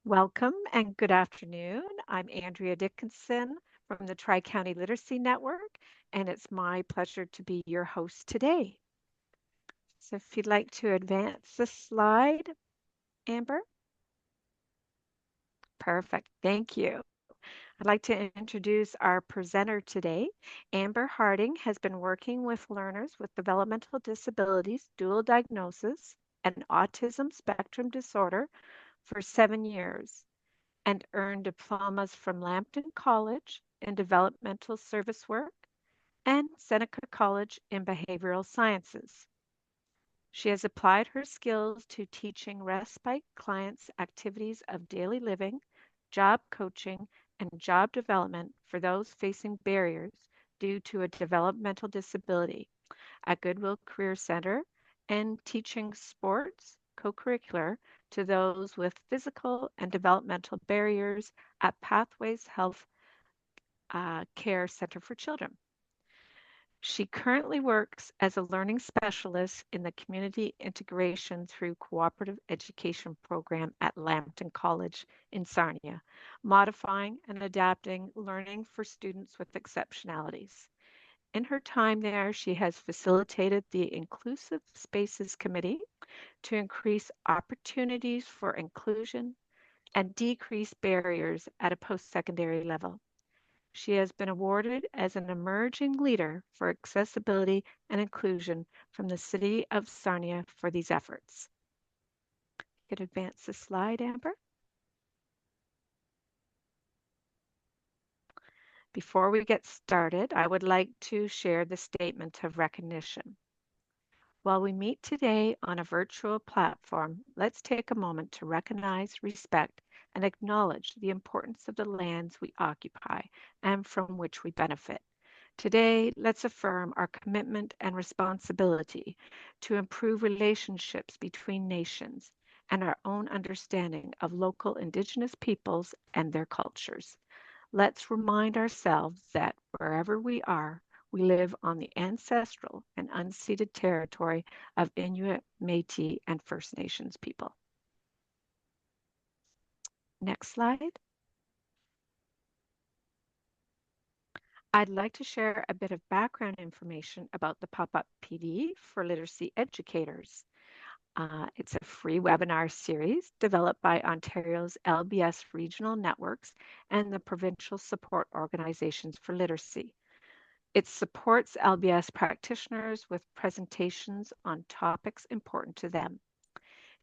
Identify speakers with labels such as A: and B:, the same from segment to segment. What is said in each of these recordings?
A: Welcome and good afternoon. I'm Andrea Dickinson from the Tri-County Literacy Network, and it's my pleasure to be your host today. So if you'd like to advance the slide, Amber. Perfect, thank you. I'd like to introduce our presenter today. Amber Harding has been working with learners with developmental disabilities, dual diagnosis, and autism spectrum disorder for 7 years, and earned diplomas from Lambton College in developmental service work and Seneca College in behavioral sciences. She has applied her skills to teaching respite clients activities of daily living, job coaching, and job development for those facing barriers due to a developmental disability at Goodwill Career Center, and teaching sports co-curricular to those with physical and developmental barriers at Pathways Health Care Center for Children. She currently works as a learning specialist in the Community Integration through Cooperative Education program at Lambton College in Sarnia, modifying and adapting learning for students with exceptionalities. In her time there, she has facilitated the Inclusive Spaces Committee to increase opportunities for inclusion and decrease barriers at a post-secondary level. She has been awarded as an emerging leader for accessibility and inclusion from the City of Sarnia for these efforts. You could advance the slide, Amber. Before we get started, I would like to share the statement of recognition. While we meet today on a virtual platform, let's take a moment to recognize, respect, and acknowledge the importance of the lands we occupy and from which we benefit. Today, let's affirm our commitment and responsibility to improve relationships between nations and our own understanding of local Indigenous peoples and their cultures. Let's remind ourselves that wherever we are, we live on the ancestral and unceded territory of Inuit, Métis, and First Nations people. Next slide. I'd like to share a bit of background information about the Pop-Up PD for literacy educators. It's a free webinar series developed by Ontario's LBS regional networks and the provincial support organizations for literacy. It supports LBS practitioners with presentations on topics important to them.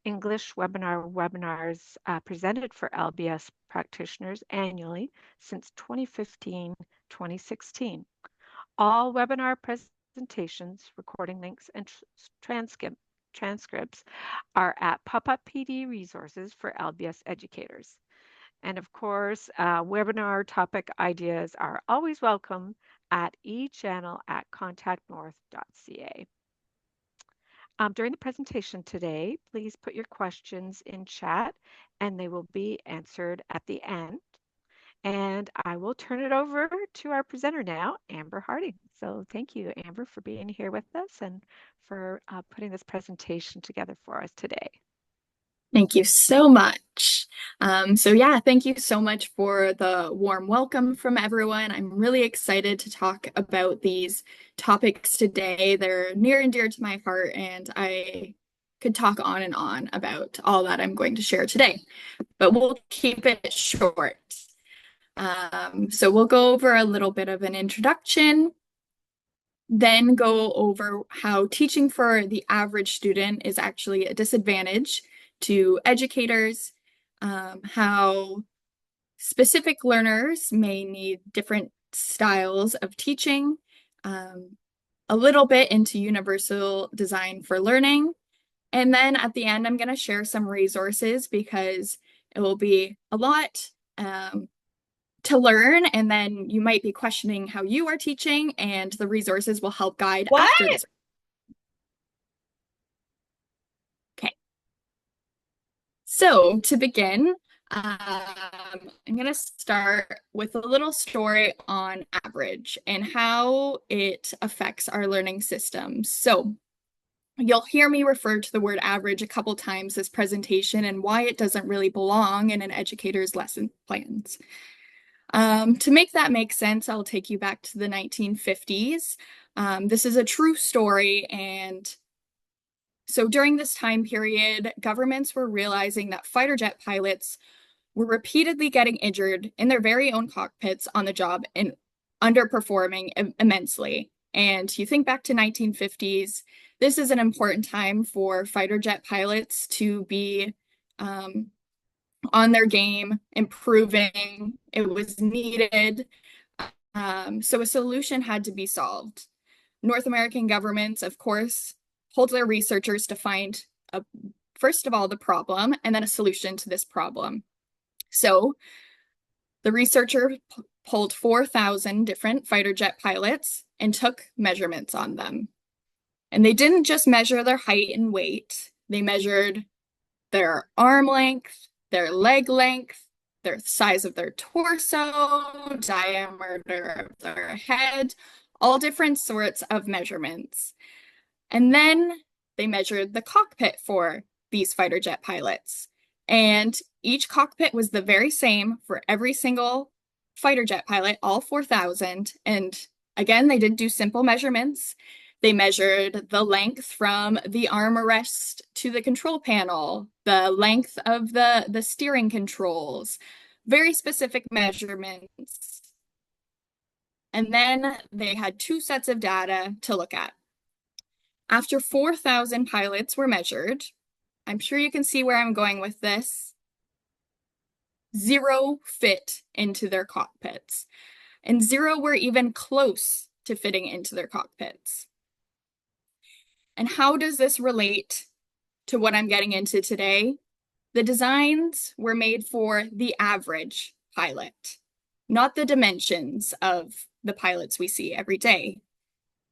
A: English webinars presented for LBS practitioners annually since 2015-2016. All webinar presentations, recording links, and transcripts are at Pop-Up PD resources for LBS educators. And of course, webinar topic ideas are always welcome at eChannel@contactnorth.ca. During the presentation today, please put your questions in chat and they will be answered at the end. And I will turn it over to our presenter now, Amber Harding. So thank you, Amber, for being here with us and for putting this presentation together for us today.
B: Thank you so much. Thank you so much for the warm welcome from everyone. I'm really excited to talk about these topics today. They're near and dear to my heart, and I could talk on and on about all that I'm going to share today, but we'll keep it short. We'll go over a little bit of an introduction, then go over how teaching for the average student is actually a disadvantage to educators, how specific learners may need different styles of teaching, a little bit into universal design for learning, and then at the end I'm going to share some resources because it will be a lot to learn, and then you might be questioning how you are teaching, and the resources will help guide after this. So to begin, I'm going to start with a little story on average and how it affects our learning systems. So You'll hear me refer to the word average a couple times this presentation and why it doesn't really belong in an educator's lesson plans. To make that make sense, I'll take you back to the 1950s. This is a true story, and so during this time period, governments were realizing that fighter jet pilots were repeatedly getting injured in their very own cockpits on the job and underperforming immensely. And you think back to 1950s, this is an important time for fighter jet pilots to be on their game, improving. It was needed. So a solution had to be solved. North American governments, of course, pulled their researchers to find, first of all, the problem and then a solution to this problem. So the researcher pulled 4,000 different fighter jet pilots and took measurements on them. And they didn't just measure their height and weight, they measured their arm length, their leg length, their size of their torso, diameter of their head, all different sorts of measurements. And then they measured the cockpit for these fighter jet pilots. And each cockpit was the very same for every single fighter jet pilot, all 4,000. And again, they didn't do simple measurements. They measured the length from the armrest to the control panel, the length of the steering controls, very specific measurements. And then they had two sets of data to look at. After 4,000 pilots were measured, I'm sure you can see where I'm going with this. 0 fit into their cockpits, and 0 were even close to fitting into their cockpits. And how does this relate to what I'm getting into today? The designs were made for the average pilot, not the dimensions of the pilots we see every day.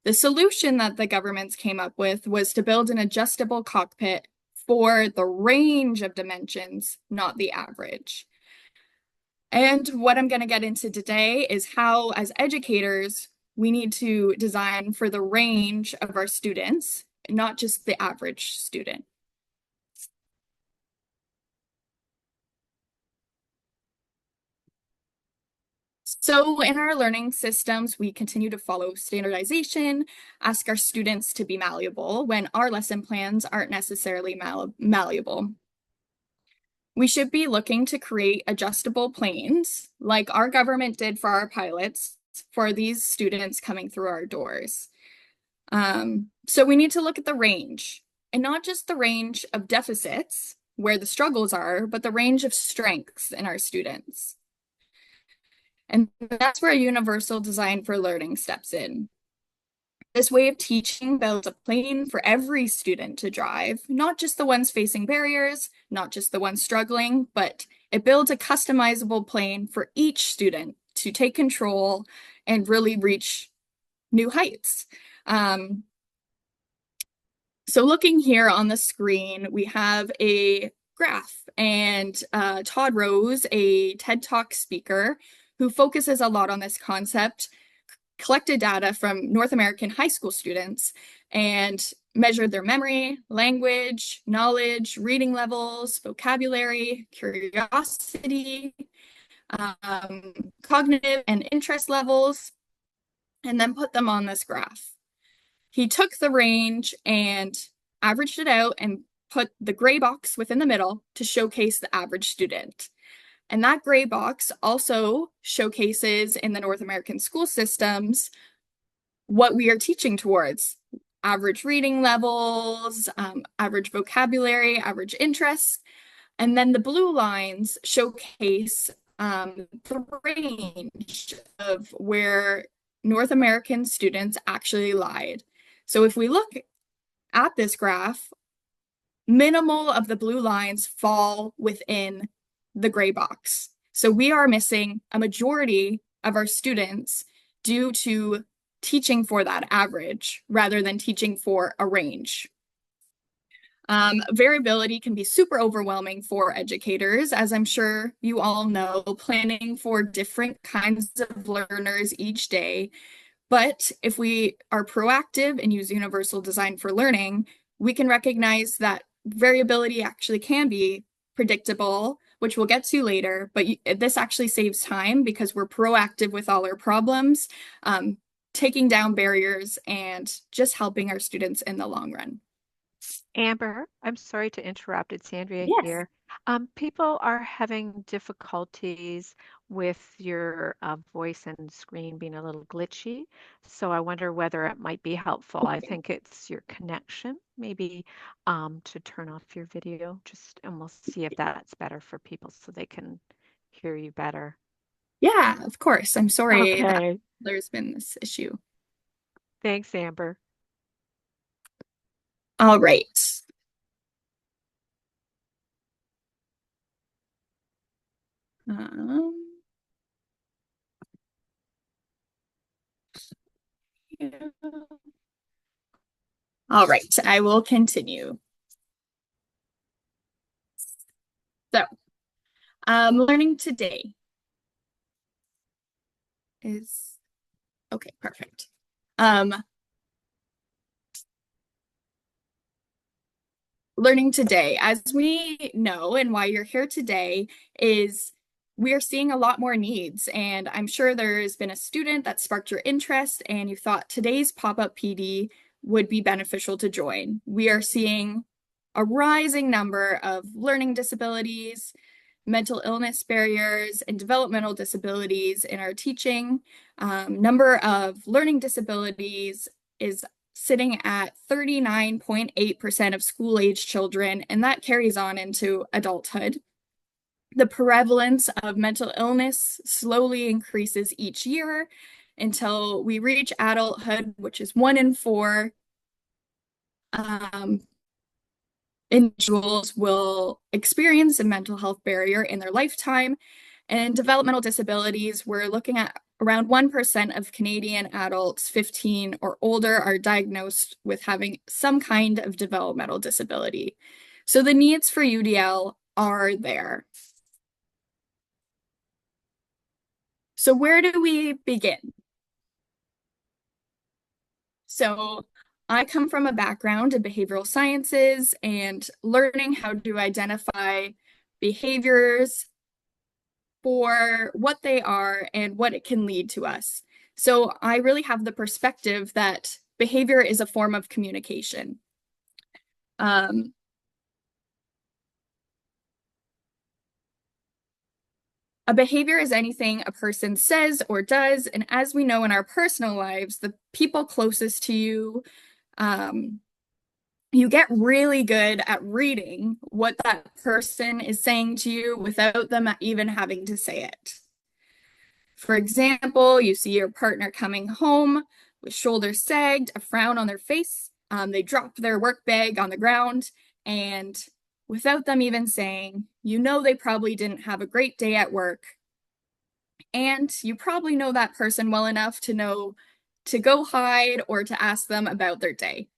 B: The solution that the governments came up with was to build an adjustable cockpit for the range of dimensions, not the average. And what I'm going to get into today is how, as educators, we need to design for the range of our students, not just the average student. So in our learning systems, we continue to follow standardization, ask our students to be malleable when our lesson plans aren't necessarily malleable. We should be looking to create adjustable planes like our government did for our pilots for these students coming through our doors. So we need to look at the range, and not just the range of deficits where the struggles are, but the range of strengths in our students. And that's where universal design for learning steps in. This way of teaching builds a plane for every student to drive, not just the ones facing barriers, not just the ones struggling, but it builds a customizable plane for each student to take control and really reach new heights. So looking here on the screen, we have a graph, and Todd Rose, a TED Talk speaker who focuses a lot on this concept, collected data from North American high school students and measured their memory, language, knowledge, reading levels, vocabulary, curiosity, cognitive and interest levels, and then put them on this graph. He took the range and averaged it out and put the gray box within the middle to showcase the average student. And that gray box also showcases in the North American school systems what we are teaching towards: average reading levels, average vocabulary, average interests. And then the blue lines showcase the range of where North American students actually lied. So if we look at this graph, minimal of the blue lines fall within the gray box. So we are missing a majority of our students due to teaching for that average rather than teaching for a range. Variability can be super overwhelming for educators, as I'm sure you all know, planning for different kinds of learners each day. But if we are proactive and use universal design for learning, we can recognize that variability actually can be predictable, which we'll get to later, but this actually saves time because we're proactive with all our problems, taking down barriers and just helping our students in the long run.
A: Amber, I'm sorry to interrupt. It's Andrea
B: Yes.
A: here. People are having difficulties with your voice and screen being a little glitchy. So I wonder whether it might be helpful. I
B: Okay.
A: think it's your connection, maybe to turn off your video, just and we'll see if that's better for people so they can hear you better.
B: Yeah, of course. I'm sorry that
A: Okay.
B: there's been this issue.
A: Thanks, Amber.
B: All right. Um, all right, I will continue. So, learning today is okay, perfect. Um, learning today, as we know, and why you're here today, is we are seeing a lot more needs. And I'm sure there's been a student that sparked your interest, and you thought today's pop-up PD would be beneficial to join. We are seeing a rising number of learning disabilities, mental illness barriers, and developmental disabilities in our teaching. Number of learning disabilities is sitting at 39.8% of school-age children, and that carries on into adulthood. The prevalence of mental illness slowly increases each year until we reach adulthood, which is 1 in 4 um, individuals will experience a mental health barrier in their lifetime. And developmental disabilities, we're looking at around 1% of Canadian adults 15 or older are diagnosed with having some kind of developmental disability. So the needs for UDL are there. So where do we begin? So I come from a background in behavioral sciences and learning how to identify behaviors for what they are and what it can lead to us. So I really have the perspective that behavior is a form of communication. Um, a behavior is anything a person says or does, and as we know in our personal lives, the people closest to you, um, you get really good at reading what that person is saying to you without them even having to say it. For example, you see your partner coming home with shoulders sagged, a frown on their face. They drop their work bag on the ground, and without them even saying, you know they probably didn't have a great day at work. And you probably know that person well enough to know to go hide or to ask them about their day.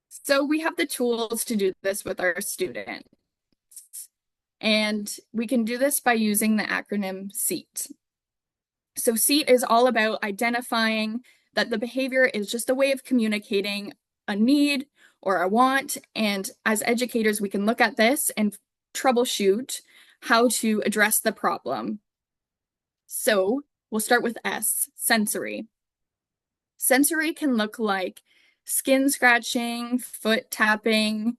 B: So we have the tools to do this with our students. And we can do this by using the acronym SEAT. So SEAT is all about identifying that the behavior is just a way of communicating a need or a want. And as educators, we can look at this and troubleshoot how to address the problem. So we'll start with S, sensory. Sensory can look like skin scratching, foot tapping,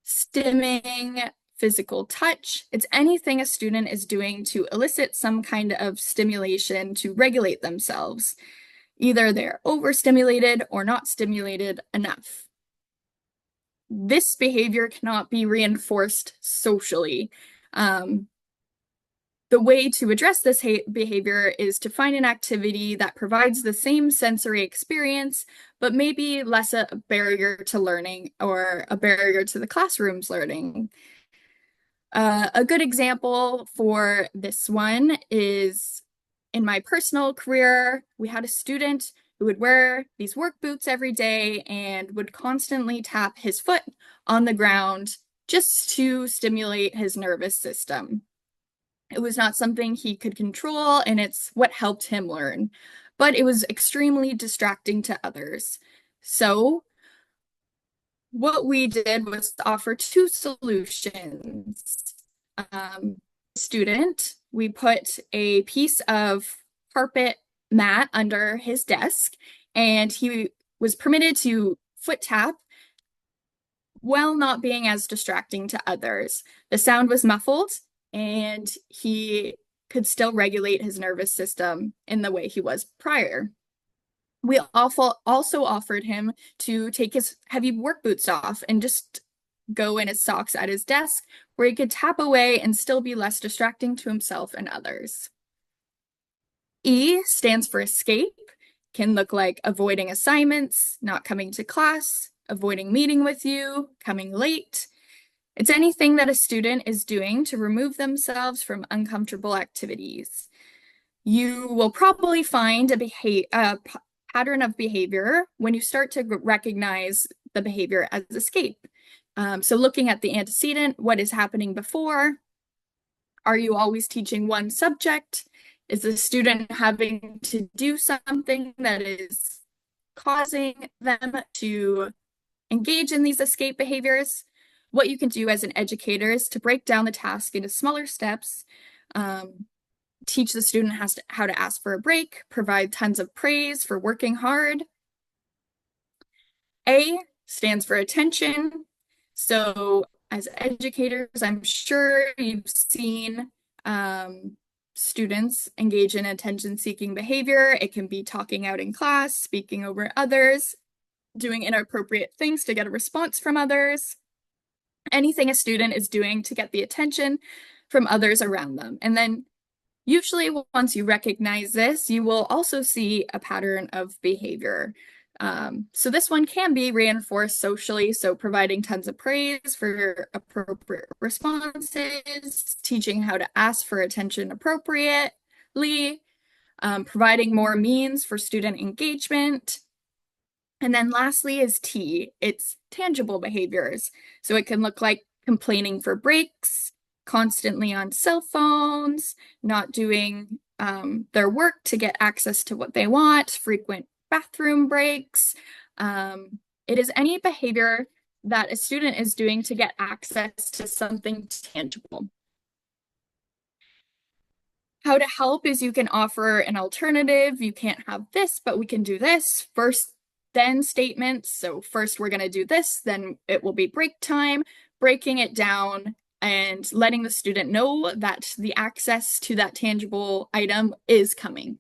B: stimming, physical touch. It's anything a student is doing to elicit some kind of stimulation to regulate themselves. Either they're overstimulated or not stimulated enough. This behavior cannot be reinforced socially. The way to address this behavior is to find an activity that provides the same sensory experience, but maybe less a barrier to learning or a barrier to the classroom's learning. A good example for this one is in my personal career, we had a student who would wear these work boots every day and would constantly tap his foot on the ground just to stimulate his nervous system. It was not something he could control, and it's what helped him learn. But it was extremely distracting to others. So what we did was offer two solutions. Um, Student, we put a piece of carpet mat under his desk, and he was permitted to foot tap while not being as distracting to others. The sound was muffled, and he could still regulate his nervous system in the way he was prior. We also offered him to take his heavy work boots off and just go in his socks at his desk, where he could tap away and still be less distracting to himself and others. E stands for escape, can look like avoiding assignments, not coming to class, avoiding meeting with you, coming late. It's anything that a student is doing to remove themselves from uncomfortable activities. You will probably find a pattern of behavior when you start to recognize the behavior as escape. So looking at the antecedent, what is happening before? Are you always teaching one subject? Is the student having to do something that is causing them to engage in these escape behaviors? What you can do as an educator is to break down the task into smaller steps, teach the student how to ask for a break, provide tons of praise for working hard. A stands for attention. So as educators, I'm sure you've seen students engage in attention-seeking behavior. It can be talking out in class, speaking over others, doing inappropriate things to get a response from others, anything a student is doing to get the attention from others around them. And then usually once you recognize this, you will also see a pattern of behavior. So this one can be reinforced socially, so providing tons of praise for appropriate responses, teaching how to ask for attention appropriately, providing more means for student engagement. And then lastly is T. It's tangible behaviors. So it can look like complaining for breaks, constantly on cell phones, not doing their work to get access to what they want, frequent bathroom breaks. It is any behavior that a student is doing to get access to something tangible. How to help is you can offer an alternative. You can't have this, but we can do this. First, then statements. So first we're going to do this, then it will be break time, breaking it down and letting the student know that the access to that tangible item is coming.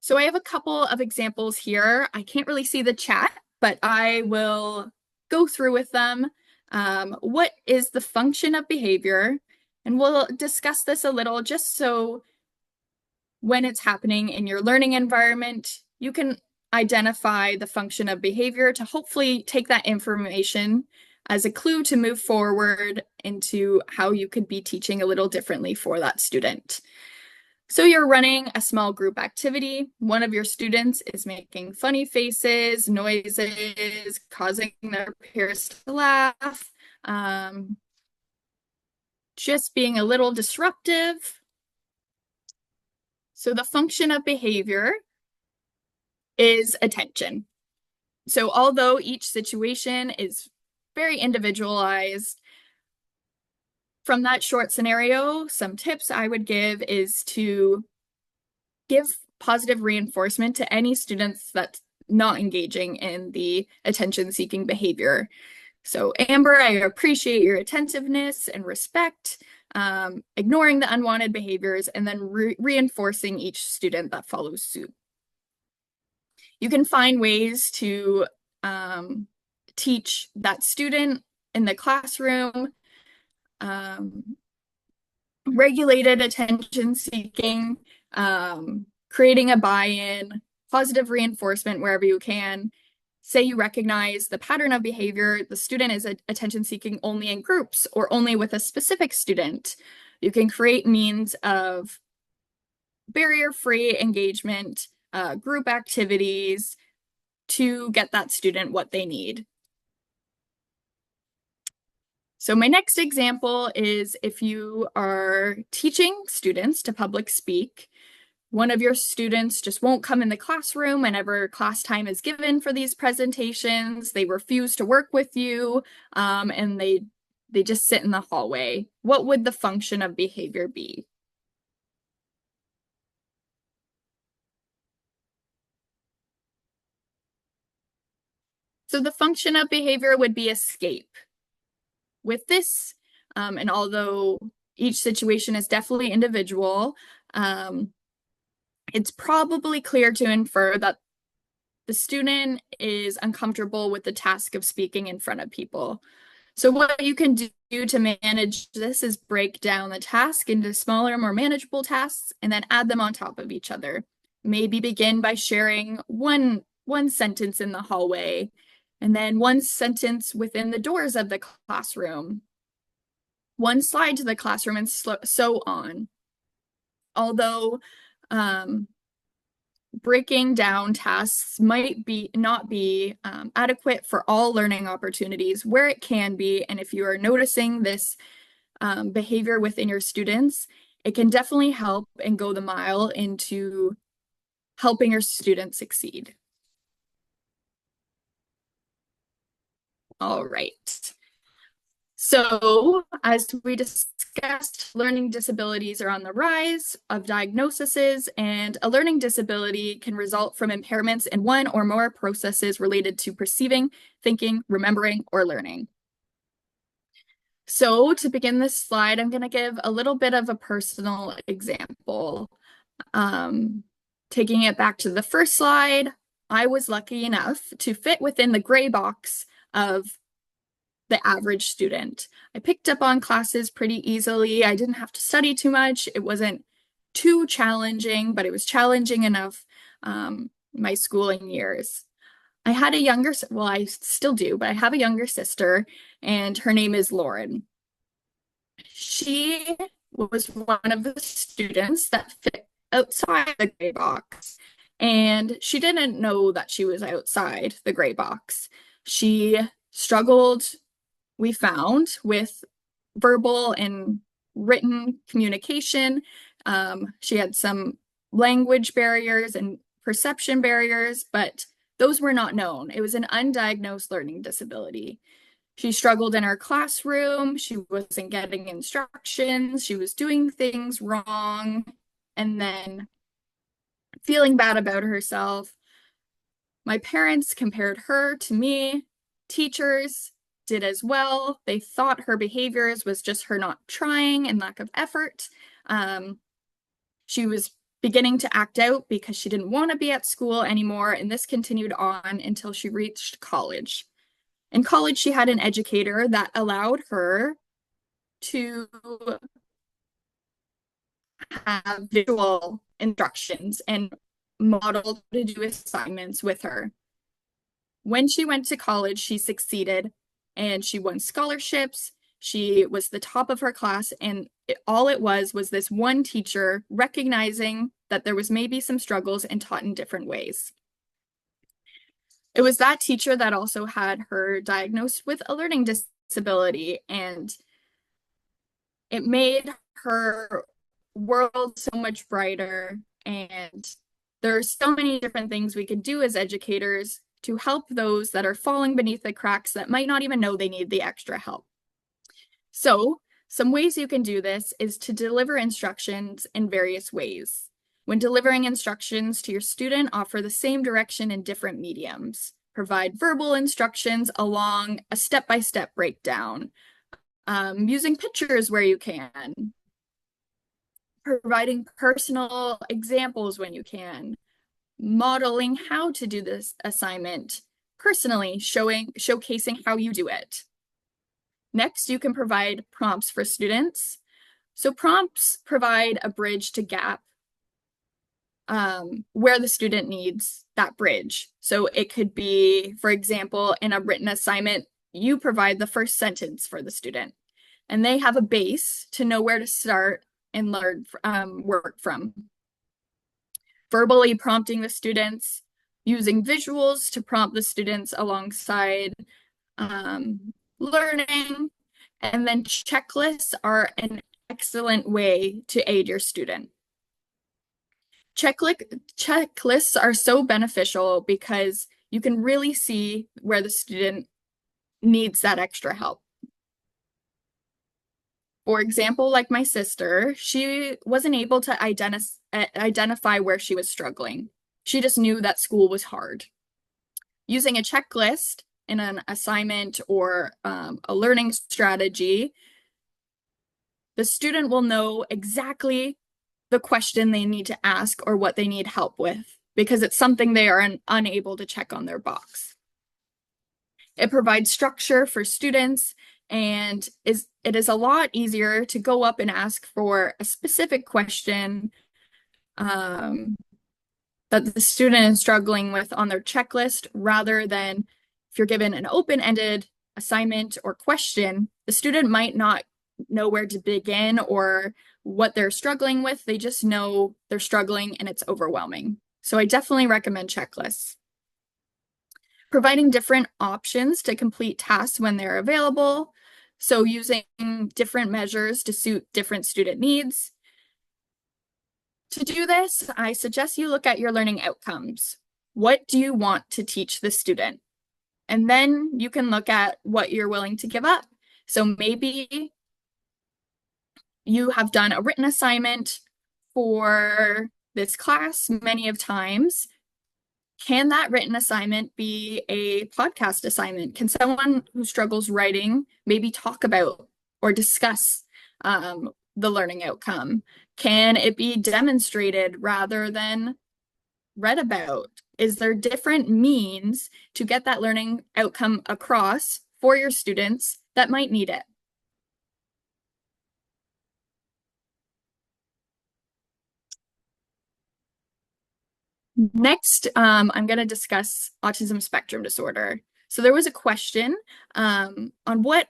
B: So I have a couple of examples here. I can't really see the chat, but I will go through with them. What is the function of behavior? And we'll discuss this a little just so when it's happening in your learning environment, you can identify the function of behavior to hopefully take that information as a clue to move forward into how you could be teaching a little differently for that student. So you're running a small group activity. One of your students is making funny faces, noises, causing their peers to laugh, just being a little disruptive. So the function of behavior is attention. So although each situation is very individualized, from that short scenario, some tips I would give is to give positive reinforcement to any students that's not engaging in the attention-seeking behavior. So Amber, I appreciate your attentiveness and respect, ignoring the unwanted behaviors, and then reinforcing each student that follows suit. You can find ways to teach that student in the classroom, regulated attention seeking, creating a buy-in, positive reinforcement wherever you can. Say you recognize the pattern of behavior, the student is attention seeking only in groups or only with a specific student. You can create means of barrier-free engagement, group activities to get that student what they need. So my next example is if you are teaching students to public speak, one of your students just won't come in the classroom whenever class time is given for these presentations. They refuse to work with you, and they just sit in the hallway. What would the function of behavior be? So the function of behavior would be escape. With this, and although each situation is definitely individual, it's probably clear to infer that the student is uncomfortable with the task of speaking in front of people. So what you can do to manage this is break down the task into smaller, more manageable tasks and then add them on top of each other. Maybe begin by sharing one sentence in the hallway and then one sentence within the doors of the classroom, one slide to the classroom, and so on. Although breaking down tasks might be not be adequate for all learning opportunities, where it can be, and if you are noticing this behavior within your students, it can definitely help and go the mile into helping your students succeed. All right. So, as we discussed, learning disabilities are on the rise of diagnoses, and a learning disability can result from impairments in one or more processes related to perceiving, thinking, remembering, or learning. So, to begin this slide, I'm going to give a little bit of a personal example. Taking it back to the first slide, I was lucky enough to fit within the gray box of the average student. I picked up on classes pretty easily. I didn't have to study too much. It wasn't too challenging, but it was challenging enough my schooling years. I had a younger, well, I still do, but I have a younger sister, and her name is Lauren. She was one of the students that fit outside the gray box, and she didn't know that she was outside the gray box. She struggled, we found, with verbal and written communication. She had some language barriers and perception barriers, but those were not known. It was an undiagnosed learning disability. She struggled in her classroom. She wasn't getting instructions. She was doing things wrong and then feeling bad about herself. My parents compared her to me. Teachers did as well. They thought her behaviors was just her not trying and lack of effort. She was beginning to act out because she didn't want to be at school anymore, and this continued on until she reached college. In college, she had an educator that allowed her to have visual instructions and modeled how to do assignments with her. When she went to college, she succeeded and she won scholarships. She was the top of her class, and all it was this one teacher recognizing that there was maybe some struggles and taught in different ways. It was that teacher that also had her diagnosed with a learning disability, and it made her world so much brighter. And there are so many different things we can do as educators to help those that are falling beneath the cracks that might not even know they need the extra help. So, some ways you can do this is to deliver instructions in various ways. When delivering instructions to your student, offer the same direction in different mediums. Provide verbal instructions along a step-by-step breakdown. Using pictures where you can. Providing personal examples when you can. Modeling how to do this assignment personally, showcasing how you do it. Next, you can provide prompts for students. So prompts provide a bridge to gap where the student needs that bridge. So it could be, for example, in a written assignment, you provide the first sentence for the student, and they have a base to know where to start and learn work from. Verbally prompting the students, using visuals to prompt the students alongside learning, and then checklists are an excellent way to aid your student. Checklists are so beneficial because you can really see where the student needs that extra help. For example, like my sister, she wasn't able to identify where she was struggling. She just knew that school was hard. Using a checklist in an assignment or a learning strategy, the student will know exactly the question they need to ask or what they need help with because it's something they are unable to check on their box. It provides structure for students and it is a lot easier to go up and ask for a specific question um, that the student is struggling with on their checklist rather than if you're given an open-ended assignment or question, the student might not know where to begin or what they're struggling with. They just know they're struggling and it's overwhelming. So I definitely recommend checklists. Providing different options to complete tasks when they're available. So using different measures to suit different student needs. To do this, I suggest you look at your learning outcomes. What do you want to teach the student? And then you can look at what you're willing to give up. So maybe you have done a written assignment for this class many of times. Can that written assignment be a podcast assignment? Can someone who struggles writing maybe talk about or discuss the learning outcome? Can it be demonstrated rather than read about? Is there different means to get that learning outcome across for your students that might need it? Next, I'm going to discuss autism spectrum disorder. So there was a question on what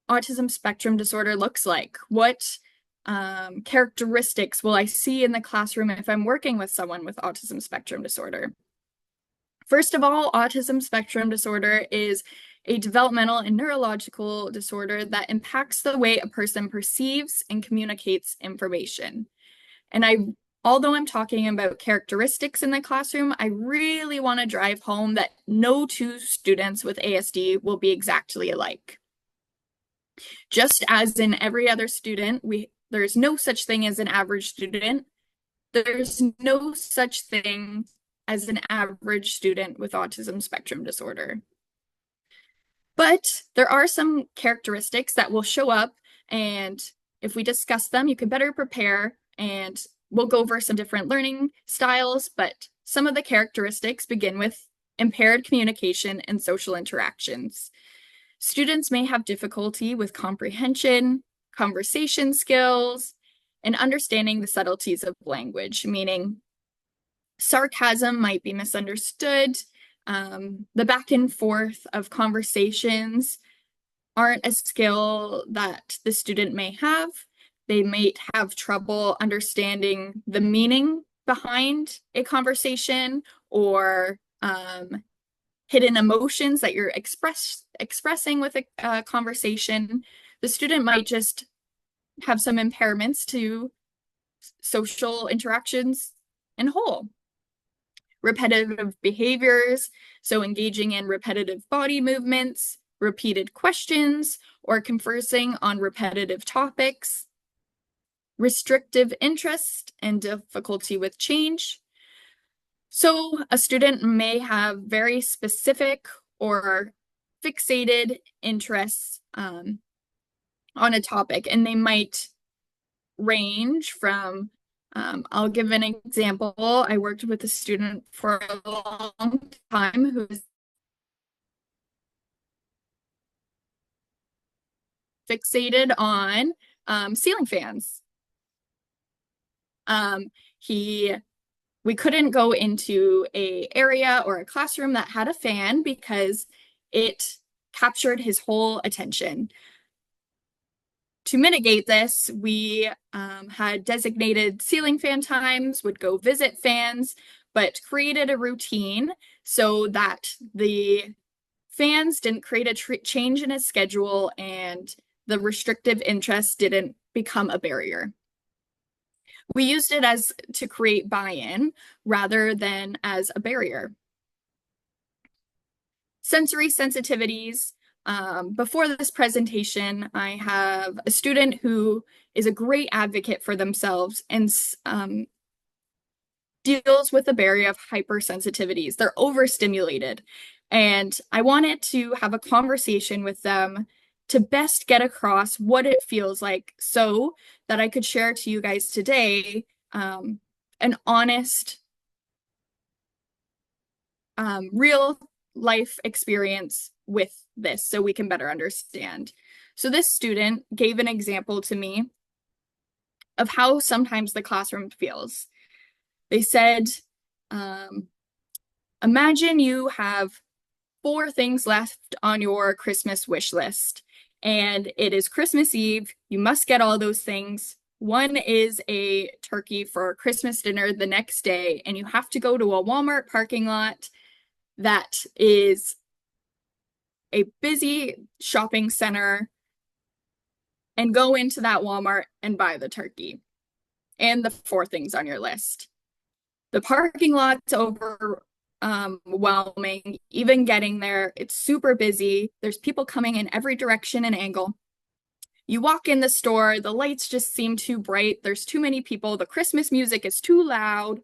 B: autism spectrum disorder looks like. What characteristics will I see in the classroom if I'm working with someone with autism spectrum disorder? First of all, autism spectrum disorder is a developmental and neurological disorder that impacts the way a person perceives and communicates information. And although I'm talking about characteristics in the classroom, I really want to drive home that no two students with ASD will be exactly alike. Just as in every other student, there's no such thing as an average student. There's no such thing as an average student with autism spectrum disorder. But there are some characteristics that will show up, and if we discuss them, you can better prepare, and we'll go over some different learning styles, but some of the characteristics begin with impaired communication and social interactions. Students may have difficulty with comprehension, conversation skills, and understanding the subtleties of language, meaning sarcasm might be misunderstood. The back and forth of conversations aren't a skill that the student may have. They might have trouble understanding the meaning behind a conversation or hidden emotions that you're expressing with a conversation. The student might just have some impairments to social interactions in whole. Repetitive behaviors, so engaging in repetitive body movements, repeated questions, or conversing on repetitive topics. Restrictive interest and difficulty with change. So a student may have very specific or fixated interests on a topic, and they might range from, I'll give an example. I worked with a student for a long time who was fixated on ceiling fans. We couldn't go into a area or a classroom that had a fan because it captured his whole attention. To mitigate this, we had designated ceiling fan times, would go visit fans, but created a routine so that the fans didn't create a change in his schedule and the restrictive interest didn't become a barrier. We used it as to create buy-in rather than as a barrier. Sensory sensitivities. Before this presentation, I have a student who is a great advocate for themselves and deals with the barrier of hypersensitivities. They're overstimulated. And I wanted to have a conversation with them to best get across what it feels like so that I could share to you guys today an honest, real life experience with this so we can better understand. So this student gave an example to me of how sometimes the classroom feels. They said, imagine you have 4 things left on your Christmas wish list, and it is Christmas Eve. You must get all those things. One is a turkey for Christmas dinner the next day, and you have to go to a Walmart parking lot that is a busy shopping center and go into that Walmart and buy the turkey and the 4 things on your list. The parking lot's overwhelming. Even getting there, it's super busy. There's people coming in every direction and angle. You walk in the store, the lights just seem too bright. There's too many people. The Christmas music is too loud.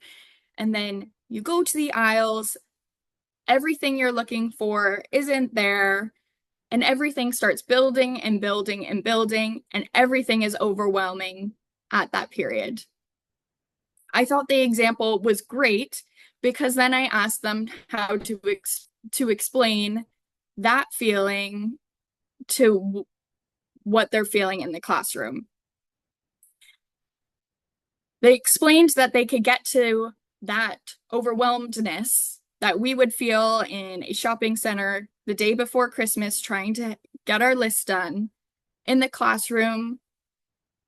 B: And then you go to the aisles. Everything you're looking for isn't there. And everything starts building and building and building. And everything is overwhelming at that period. I thought the example was great because then I asked them how to explain that feeling to what they're feeling in the classroom. They explained that they could get to that overwhelmedness that we would feel in a shopping center the day before Christmas trying to get our list done in the classroom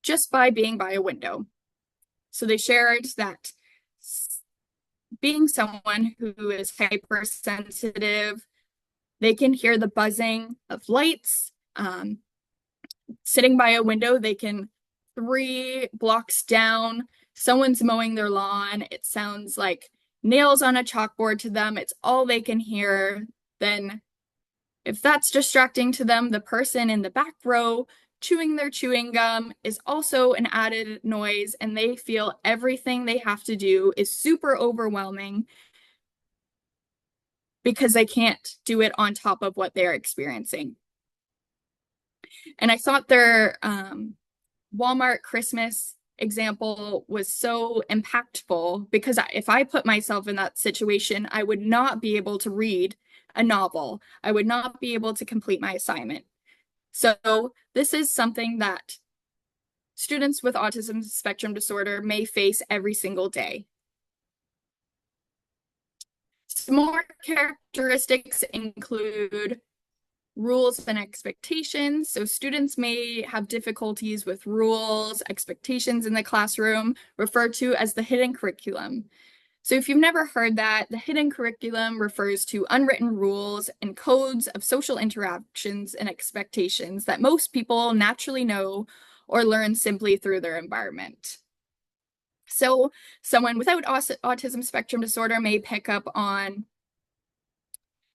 B: just by being by a window. So they shared that being someone who is hypersensitive, they can hear the buzzing of lights. Sitting by a window, they can 3 blocks down, someone's mowing their lawn. It sounds like nails on a chalkboard to them. It's all they can hear. Then, if that's distracting to them, the person in the back row chewing their chewing gum is also an added noise, and they feel everything they have to do is super overwhelming because they can't do it on top of what they're experiencing. And I thought their Walmart Christmas example was so impactful because if I put myself in that situation, I would not be able to read a novel. I would not be able to complete my assignment. So this is something that students with autism spectrum disorder may face every single day. Some more characteristics include rules and expectations. So students may have difficulties with rules, expectations in the classroom, referred to as the hidden curriculum. So if you've never heard that, the hidden curriculum refers to unwritten rules and codes of social interactions and expectations that most people naturally know or learn simply through their environment. So someone without autism spectrum disorder may pick up on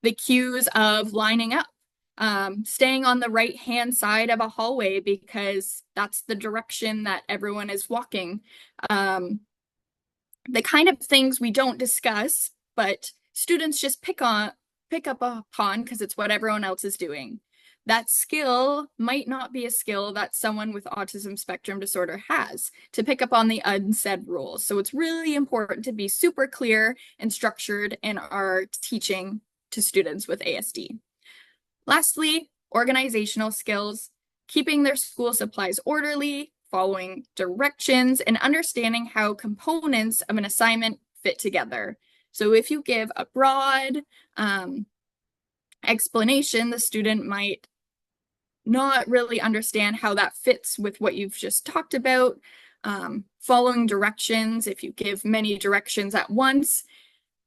B: the cues of lining up, staying on the right-hand side of a hallway because that's the direction that everyone is walking. The kind of things we don't discuss, but students just pick up upon because it's what everyone else is doing. That skill might not be a skill that someone with autism spectrum disorder has, to pick up on the unsaid rules. So it's really important to be super clear and structured in our teaching to students with ASD. Lastly, organizational skills, keeping their school supplies orderly, following directions, and understanding how components of an assignment fit together. So if you give a broad explanation, the student might not really understand how that fits with what you've just talked about. Following directions, if you give many directions at once,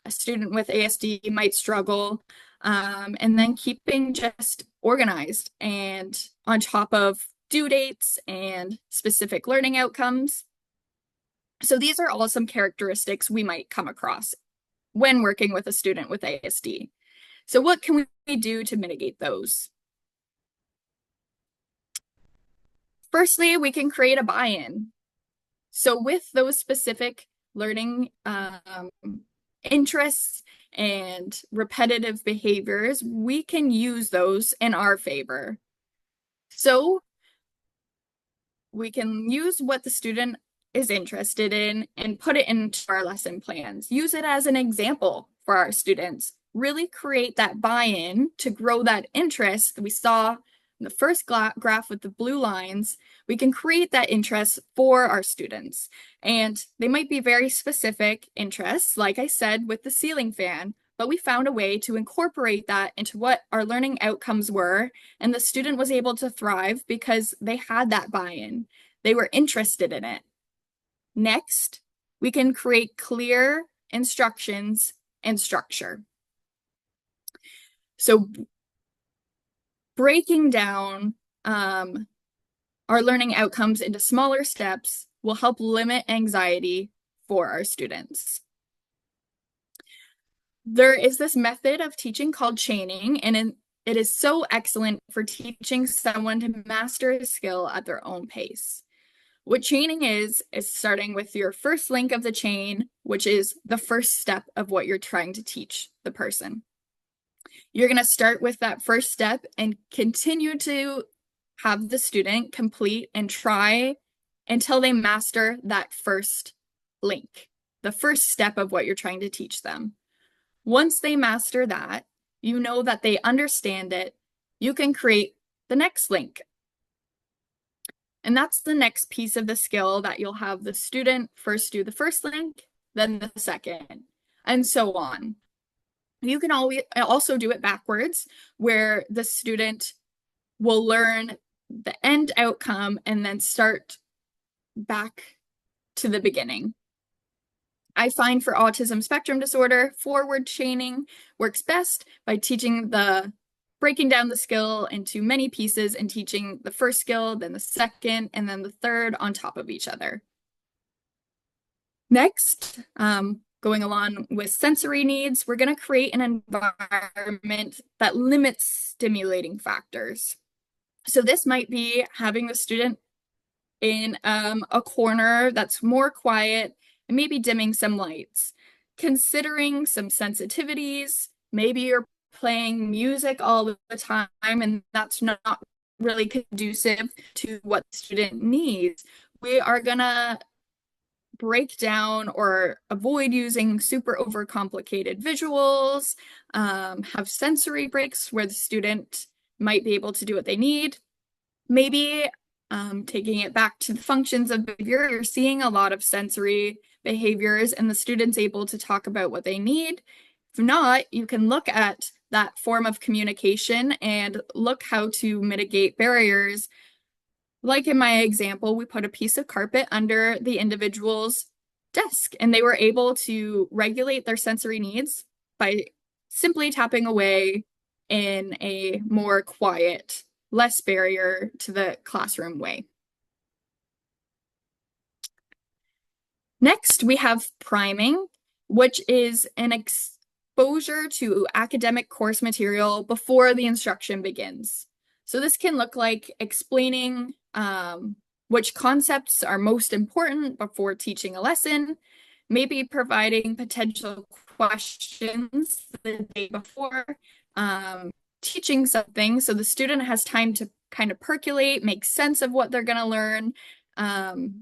B: a student with ASD might struggle. And then keeping just organized and on top of due dates and specific learning outcomes. So these are all some characteristics we might come across when working with a student with ASD. So what can we do to mitigate those? Firstly, we can create a buy-in. So with those specific learning interests and repetitive behaviors, we can use those in our favor. So we can use what the student is interested in and put it into our lesson plans. Use it as an example for our students. Really create that buy-in to grow that interest that we saw in the first graph with the blue lines. We can create that interest for our students. And they might be very specific interests, like I said, with the ceiling fan, but we found a way to incorporate that into what our learning outcomes were, and the student was able to thrive because they had that buy-in. They were interested in it. Next, we can create clear instructions and structure. So breaking down our learning outcomes into smaller steps will help limit anxiety for our students. There is this method of teaching called chaining, and it is so excellent for teaching someone to master a skill at their own pace. What chaining is starting with your first link of the chain, which is the first step of what you're trying to teach the person. You're going to start with that first step and continue to have the student complete and try until they master that first link, the first step of what you're trying to teach them. Once they master that, you know that they understand it, you can create the next link. And that's the next piece of the skill that you'll have the student first do the first link, then the second, and so on. You can always also do it backwards, where the student will learn the end outcome and then start back to the beginning. I find for autism spectrum disorder, forward chaining works best by breaking down the skill into many pieces and teaching the first skill, then the second, and then the third on top of each other. Next, going along with sensory needs, we're going to create an environment that limits stimulating factors. So this might be having the student in a corner that's more quiet and maybe dimming some lights, considering some sensitivities. Maybe you're playing music all the time and that's not really conducive to what the student needs. We are gonna break down or avoid using super overcomplicated visuals, have sensory breaks where the student might be able to do what they need. Maybe taking it back to the functions of behavior, you're seeing a lot of sensory behaviors and the student's able to talk about what they need. If not, you can look at that form of communication and look how to mitigate barriers. Like in my example, we put a piece of carpet under the individual's desk and they were able to regulate their sensory needs by simply tapping away in a more quiet, less barrier to the classroom way. Next, we have priming, which is an exposure to academic course material before the instruction begins. So this can look like explaining which concepts are most important before teaching a lesson, maybe providing potential questions the day before, teaching something so the student has time to kind of percolate, make sense of what they're going to learn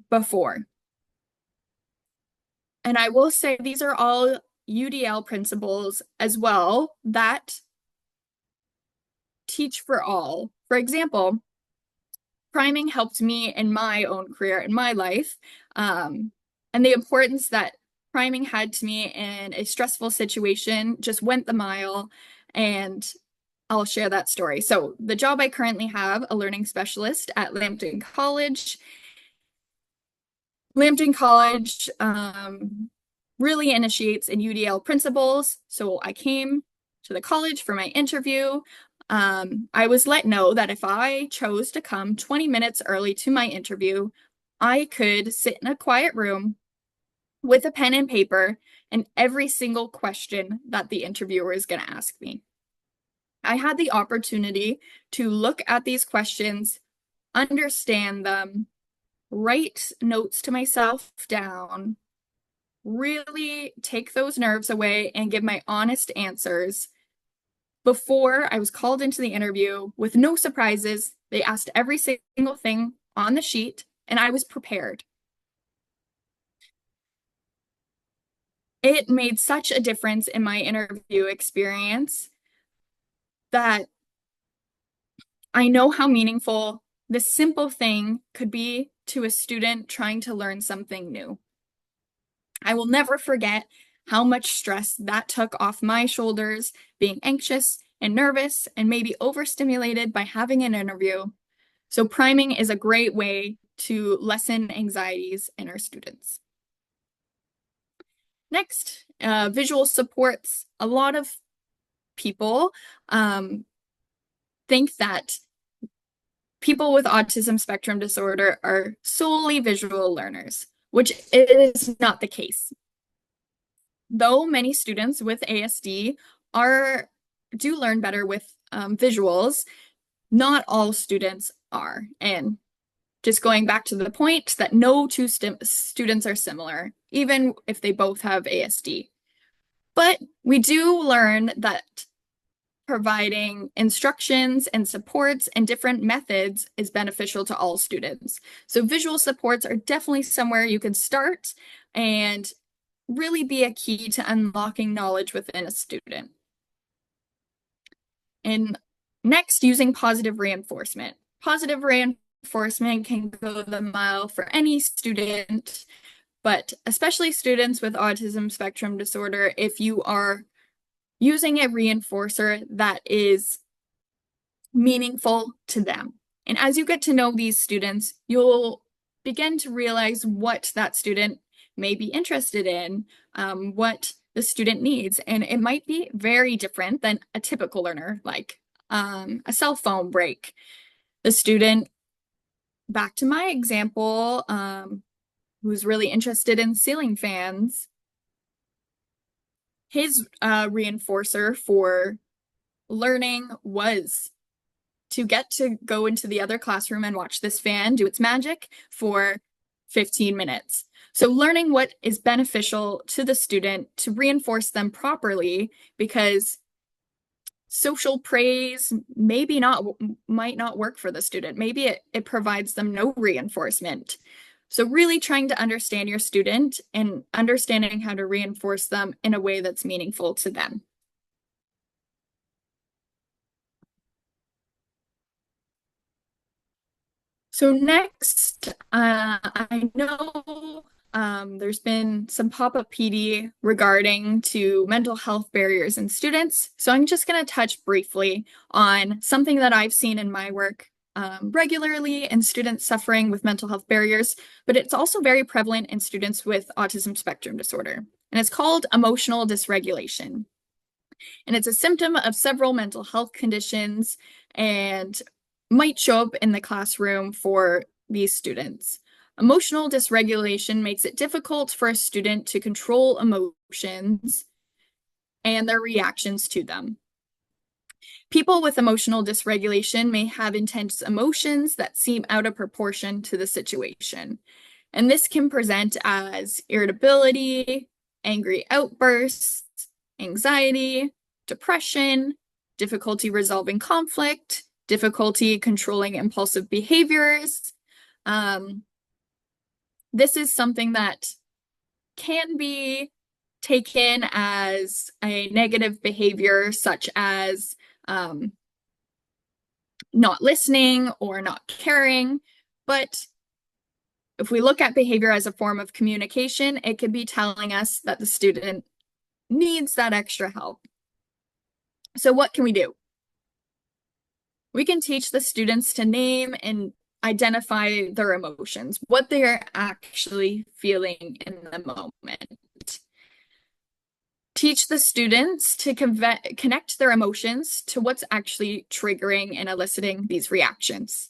B: before. And I will say these are all UDL principles as well that teach for all. For example, priming helped me in my own career, in my life, and the importance that priming had to me in a stressful situation just went the mile, and I'll share that story. So the job I currently have, a learning specialist at Lambton College. Lambton College really initiates in UDL principles. So I came to the college for my interview. I was let know that if I chose to come 20 minutes early to my interview, I could sit in a quiet room with a pen and paper and every single question that the interviewer is going to ask me. I had the opportunity to look at these questions, understand them, write notes to myself down, really take those nerves away and give my honest answers. Before I was called into the interview with no surprises, they asked every single thing on the sheet, and I was prepared. It made such a difference in my interview experience that I know how meaningful this simple thing could be to a student trying to learn something new. I will never forget how much stress that took off my shoulders, being anxious and nervous and maybe overstimulated by having an interview. So priming is a great way to lessen anxieties in our students. Next, visual supports. A lot of people think that people with autism spectrum disorder are solely visual learners, which is not the case. Though many students with ASD do learn better with visuals, not all students are. And just going back to the point that no two students are similar, even if they both have ASD. But we do learn that providing instructions and supports and different methods is beneficial to all students. So visual supports are definitely somewhere you can start and really be a key to unlocking knowledge within a student. And next, using positive reinforcement. Positive reinforcement can go the mile for any student, but especially students with autism spectrum disorder, if you are using a reinforcer that is meaningful to them. And as you get to know these students, you'll begin to realize what that student may be interested in, what the student needs. And it might be very different than a typical learner, like a cell phone break. The student, back to my example, who's really interested in ceiling fans, his reinforcer for learning was to get to go into the other classroom and watch this fan do its magic for 15 minutes. So learning what is beneficial to the student to reinforce them properly, because social praise might not work for the student. Maybe it provides them no reinforcement. So really trying to understand your student and understanding how to reinforce them in a way that's meaningful to them. So next, I know there's been some pop-up PD regarding to mental health barriers in students. So I'm just going to touch briefly on something that I've seen in my work regularly in students suffering with mental health barriers, but it's also very prevalent in students with autism spectrum disorder. And it's called emotional dysregulation. And it's a symptom of several mental health conditions and might show up in the classroom for these students. Emotional dysregulation makes it difficult for a student to control emotions and their reactions to them. People with emotional dysregulation may have intense emotions that seem out of proportion to the situation. And this can present as irritability, angry outbursts, anxiety, depression, difficulty resolving conflict, difficulty controlling impulsive behaviors. This is something that can be taken as a negative behavior, such as not listening or not caring. But if we look at behavior as a form of communication, it could be telling us that the student needs that extra help. So what can we do? We can teach the students to name and identify their emotions, what they are actually feeling in the moment. Teach the students to connect their emotions to what's actually triggering and eliciting these reactions.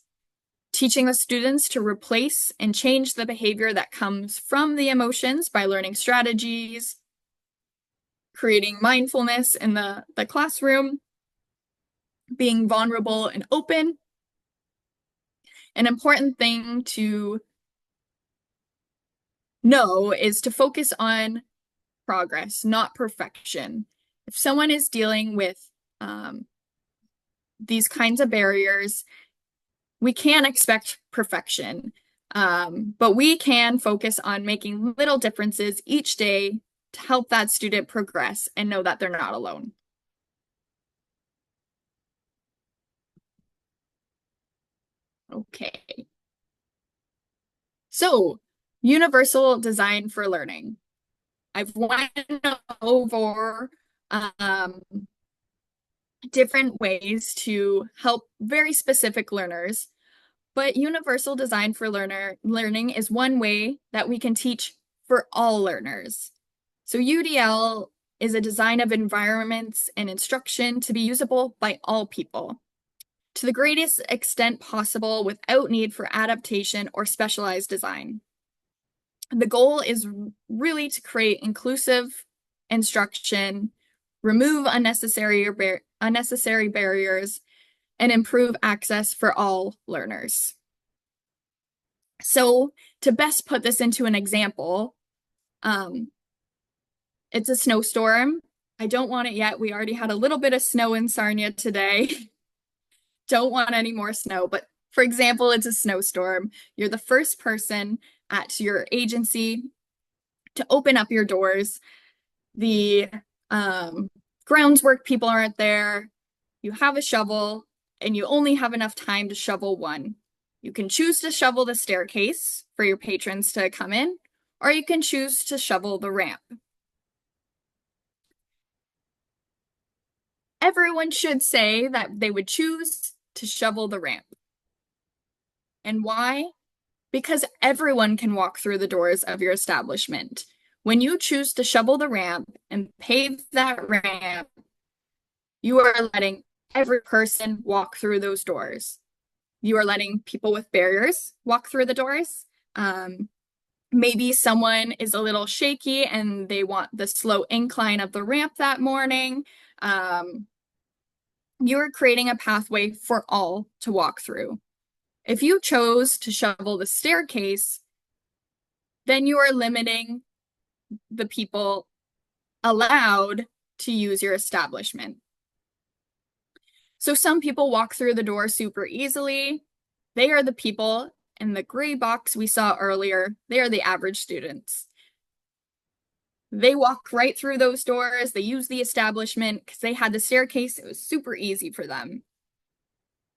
B: teaching the students to replace and change the behavior that comes from the emotions by learning strategies, creating mindfulness in the classroom, being vulnerable and open. An important thing to know is to focus on progress, not perfection. If someone is dealing with these kinds of barriers, we can't expect perfection, but we can focus on making little differences each day to help that student progress and know that they're not alone. Okay. So, universal design for learning. I've went over um, different ways to help very specific learners, but universal design for learning is one way that we can teach for all learners. So UDL is a design of environments and instruction to be usable by all people to the greatest extent possible without need for adaptation or specialized design. The goal is really to create inclusive instruction, remove unnecessary barriers, and improve access for all learners. So to best put this into an example, it's a snowstorm. I don't want it yet. We already had a little bit of snow in Sarnia today. Don't want any more snow, but for example, it's a snowstorm. You're the first person at your agency to open up your doors. The groundswork people aren't there. You have a shovel and you only have enough time to shovel one. You can choose to shovel the staircase for your patrons to come in, or you can choose to shovel the ramp. Everyone should say that they would choose to shovel the ramp. And why? Because everyone can walk through the doors of your establishment. When you choose to shovel the ramp and pave that ramp, you are letting every person walk through those doors. You are letting people with barriers walk through the doors. Maybe someone is a little shaky and they want the slow incline of the ramp that morning. You're creating a pathway for all to walk through. If you chose to shovel the staircase, then you are limiting the people allowed to use your establishment. So some people walk through the door super easily. They are the people in the gray box we saw earlier. They are the average students. They walk right through those doors. They use the establishment because they had the staircase. It was super easy for them.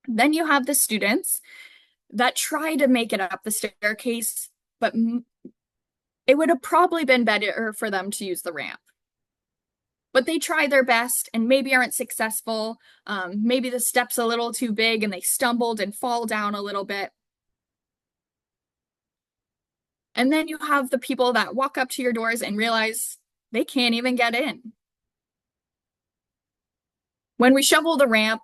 B: Then you have the students that try to make it up the staircase, but it would have probably been better for them to use the ramp. But they try their best and maybe aren't successful. Maybe the step's a little too big and they stumbled and fall down a little bit. And then you have the people that walk up to your doors and realize they can't even get in. When we shovel the ramp,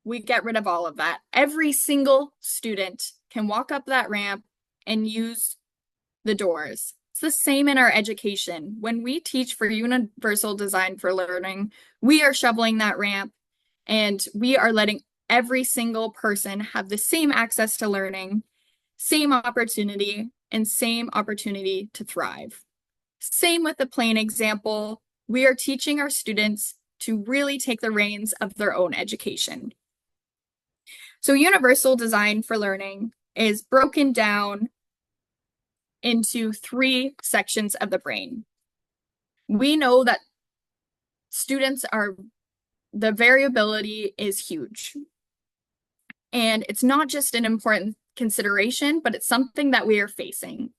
B: we get rid of all of that. Every single student can walk up that ramp and use the doors. It's the same in our education. When we teach for universal design for learning, we are shoveling that ramp and we are letting every single person have the same access to learning, same opportunity, and same opportunity to thrive. Same with the plane example. We are teaching our students to really take the reins of their own education. So universal design for learning is broken down into 3 sections of the brain. We know that the variability is huge. And it's not just an important consideration, but it's something that we are facing.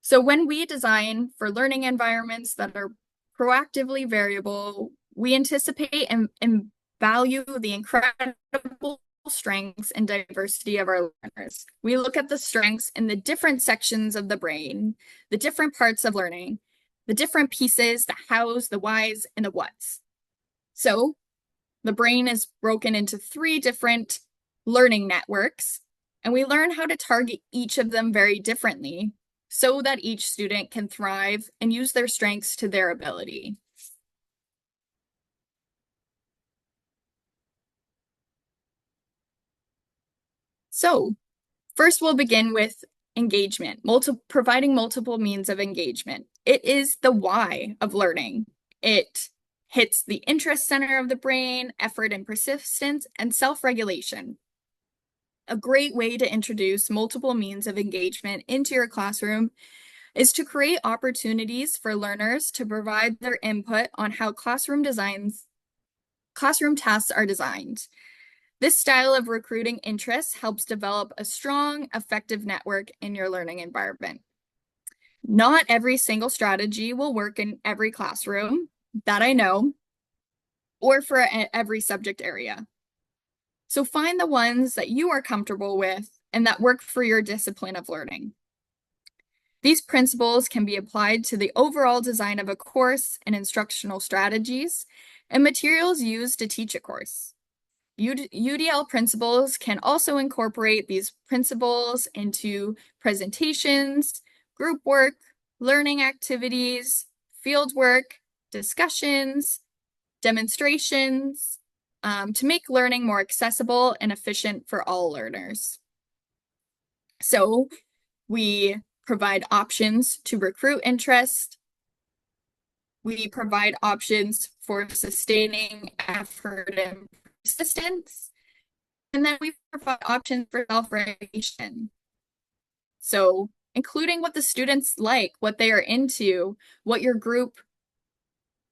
B: So when we design for learning environments that are proactively variable, we anticipate and value the incredible strengths and diversity of our learners. We look at the strengths in the different sections of the brain, the different parts of learning, the different pieces, the hows, the whys, and the whats. So the brain is broken into 3 different learning networks, And we learn how to target each of them very differently so that each student can thrive and use their strengths to their ability. So first, we'll begin with engagement, providing multiple means of engagement. It is the why of learning. It hits the interest center of the brain, effort and persistence, and self-regulation. A great way to introduce multiple means of engagement into your classroom is to create opportunities for learners to provide their input on how classroom tasks are designed. This style of recruiting interest helps develop a strong, effective network in your learning environment. Not every single strategy will work in every classroom, that I know, or for every subject area. So find the ones that you are comfortable with and that work for your discipline of learning. These principles can be applied to the overall design of a course and instructional strategies and materials used to teach a course. UDL principles can also incorporate these principles into presentations, group work, learning activities, field work, discussions, demonstrations, to make learning more accessible and efficient for all learners. So we provide options to recruit interest. We provide options for sustaining effort and persistence. And then we provide options for self-regulation. So including what the students like, what they are into, what your group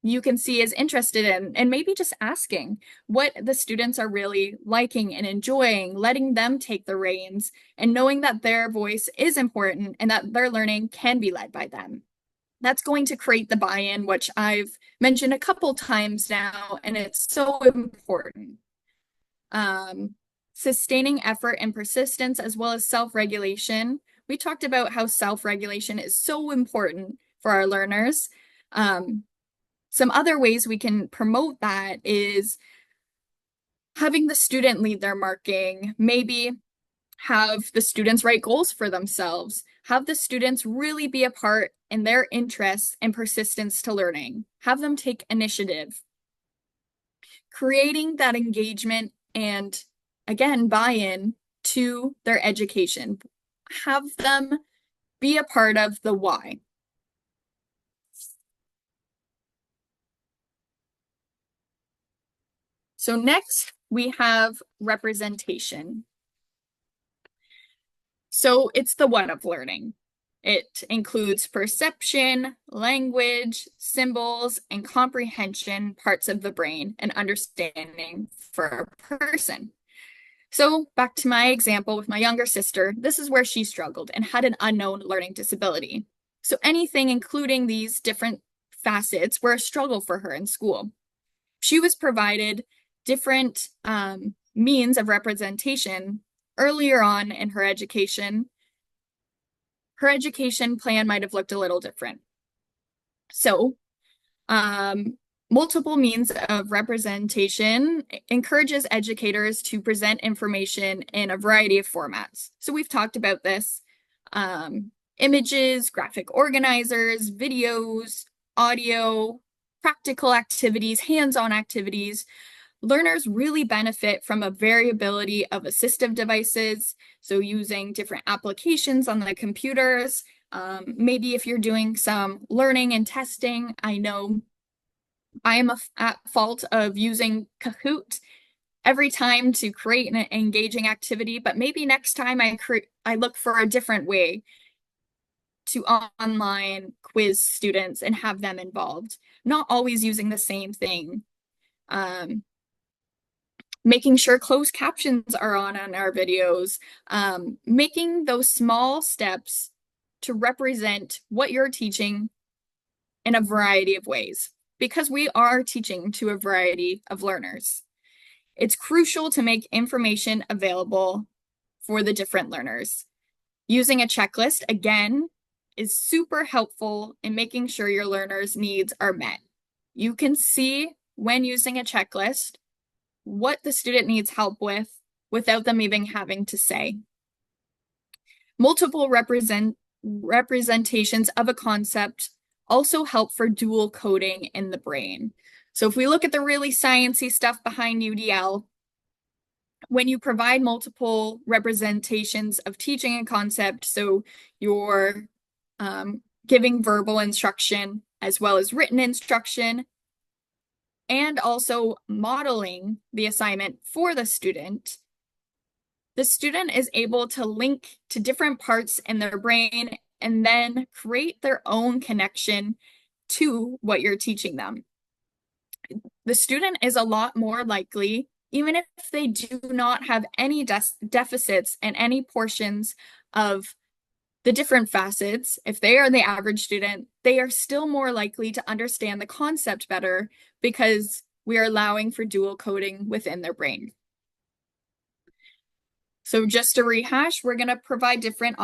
B: you can see is interested in, and maybe just asking what the students are really liking and enjoying, letting them take the reins, and knowing that their voice is important and that their learning can be led by them. That's going to create the buy-in, which I've mentioned a couple times now, and it's so important. Sustaining effort and persistence, as well as self-regulation. We talked about how self-regulation is so important for our learners. Some other ways we can promote that is having the student lead their marking, maybe have the students write goals for themselves, have the students really be a part in their interests and persistence to learning, have them take initiative. Creating that engagement and, again, buy-in to their education. Have them be a part of the why. So next, we have representation. So it's the what of learning. It includes perception, language, symbols, and comprehension parts of the brain and understanding for a person. So back to my example with my younger sister, this is where she struggled and had an unknown learning disability. So anything including these different facets were a struggle for her in school. She was provided different means of representation earlier on in her education. Her education plan might have looked a little different. So multiple means of representation encourages educators to present information in a variety of formats. So we've talked about this. Images, graphic organizers, videos, audio, practical activities, hands-on activities. Learners really benefit from a variability of assistive devices, so using different applications on the computers. Maybe if you're doing some learning and testing, I know I am at fault of using Kahoot every time to create an engaging activity, but maybe next time I look for a different way to online quiz students and have them involved, not always using the same thing. Making sure closed captions are on our videos, making those small steps to represent what you're teaching in a variety of ways, because we are teaching to a variety of learners. It's crucial to make information available for the different learners. Using a checklist, again, is super helpful in making sure your learners' needs are met. You can see when using a checklist what the student needs help with without them even having to say. Multiple representations of a concept also help for dual coding in the brain. So if we look at the really sciencey stuff behind UDL, when you provide multiple representations of teaching a concept, so you're giving verbal instruction as well as written instruction, and also modeling the assignment for the student is able to link to different parts in their brain and then create their own connection to what you're teaching them. The student is a lot more likely, even if they do not have any deficits in any portions of the different facets, if they are the average student, they are still more likely to understand the concept better because we are allowing for dual coding within their brain. So just to rehash, we're going to provide different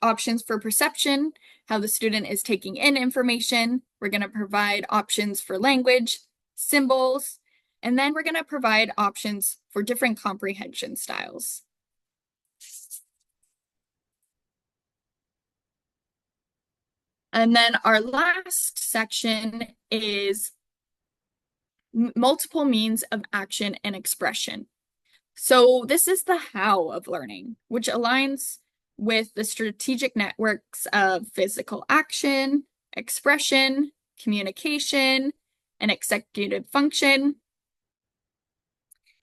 B: options for perception, how the student is taking in information. We're going to provide options for language, symbols, and then we're going to provide options for different comprehension styles. And then our last section is multiple means of action and expression. So this is the how of learning, which aligns with the strategic networks of physical action, expression, communication, and executive function.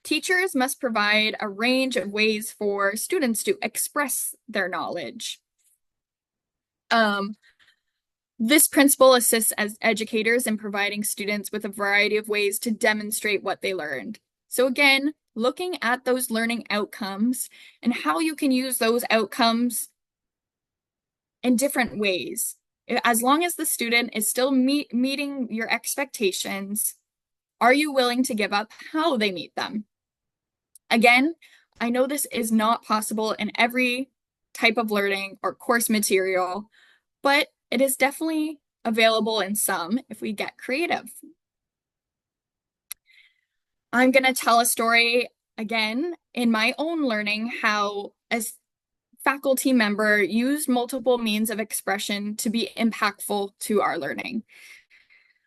B: Teachers must provide a range of ways for students to express their knowledge. This principle assists as educators in providing students with a variety of ways to demonstrate what they learned. So again, looking at those learning outcomes and how you can use those outcomes in different ways. As long as the student is still meeting your expectations, are you willing to give up how they meet them? Again, I know this is not possible in every type of learning or course material, but it is definitely available in some if we get creative. I'm going to tell a story again in my own learning how a faculty member used multiple means of expression to be impactful to our learning.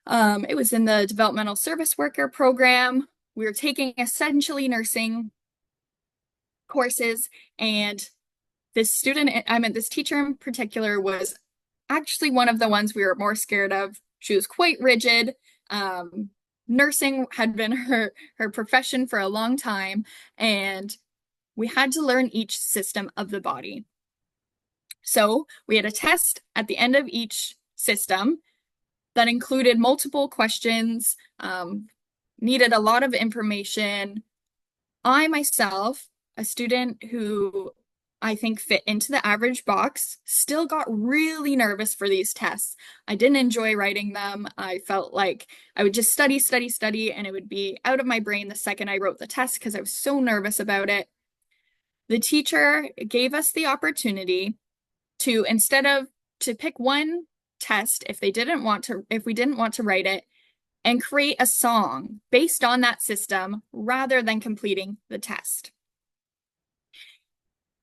B: It was in the developmental service worker program. We were taking essentially nursing courses, and this teacher in particular was actually one of the ones we were more scared of. She was quite rigid. Nursing had been her profession for a long time, and we had to learn each system of the body. So we had a test at the end of each system that included multiple questions, needed a lot of information. I myself, a student who I think fit into the average box, still got really nervous for these tests. I didn't enjoy writing them. I felt like I would just study, and it would be out of my brain the second I wrote the test because I was so nervous about it. The teacher gave us the opportunity to, to pick one test if we didn't want to write it, and create a song based on that system rather than completing the test.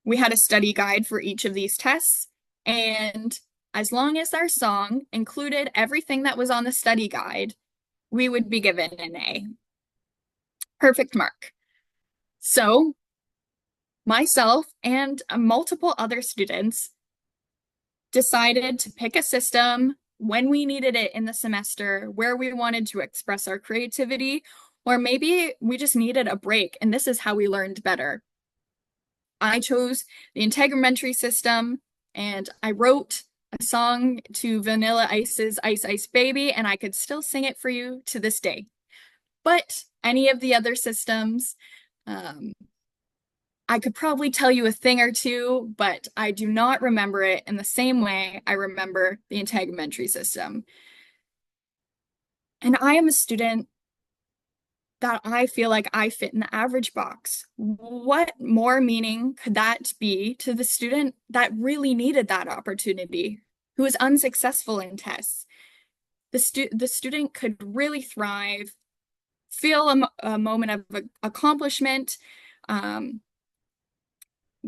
B: We had a study guide for each of these tests, and as long as our song included everything that was on the study guide, we would be given an A. Perfect mark. So myself and multiple other students decided to pick a system when we needed it in the semester, where we wanted to express our creativity, or maybe we just needed a break, and this is how we learned better. I chose the integumentary system, and I wrote a song to Vanilla Ice's Ice Ice Baby, and I could still sing it for you to this day. But any of the other systems, I could probably tell you a thing or two, but I do not remember it in the same way I remember the integumentary system. And I am a student that I feel like I fit in the average box. What more meaning could that be to the student that really needed that opportunity, who was unsuccessful in tests? The student could really thrive, feel a moment of accomplishment,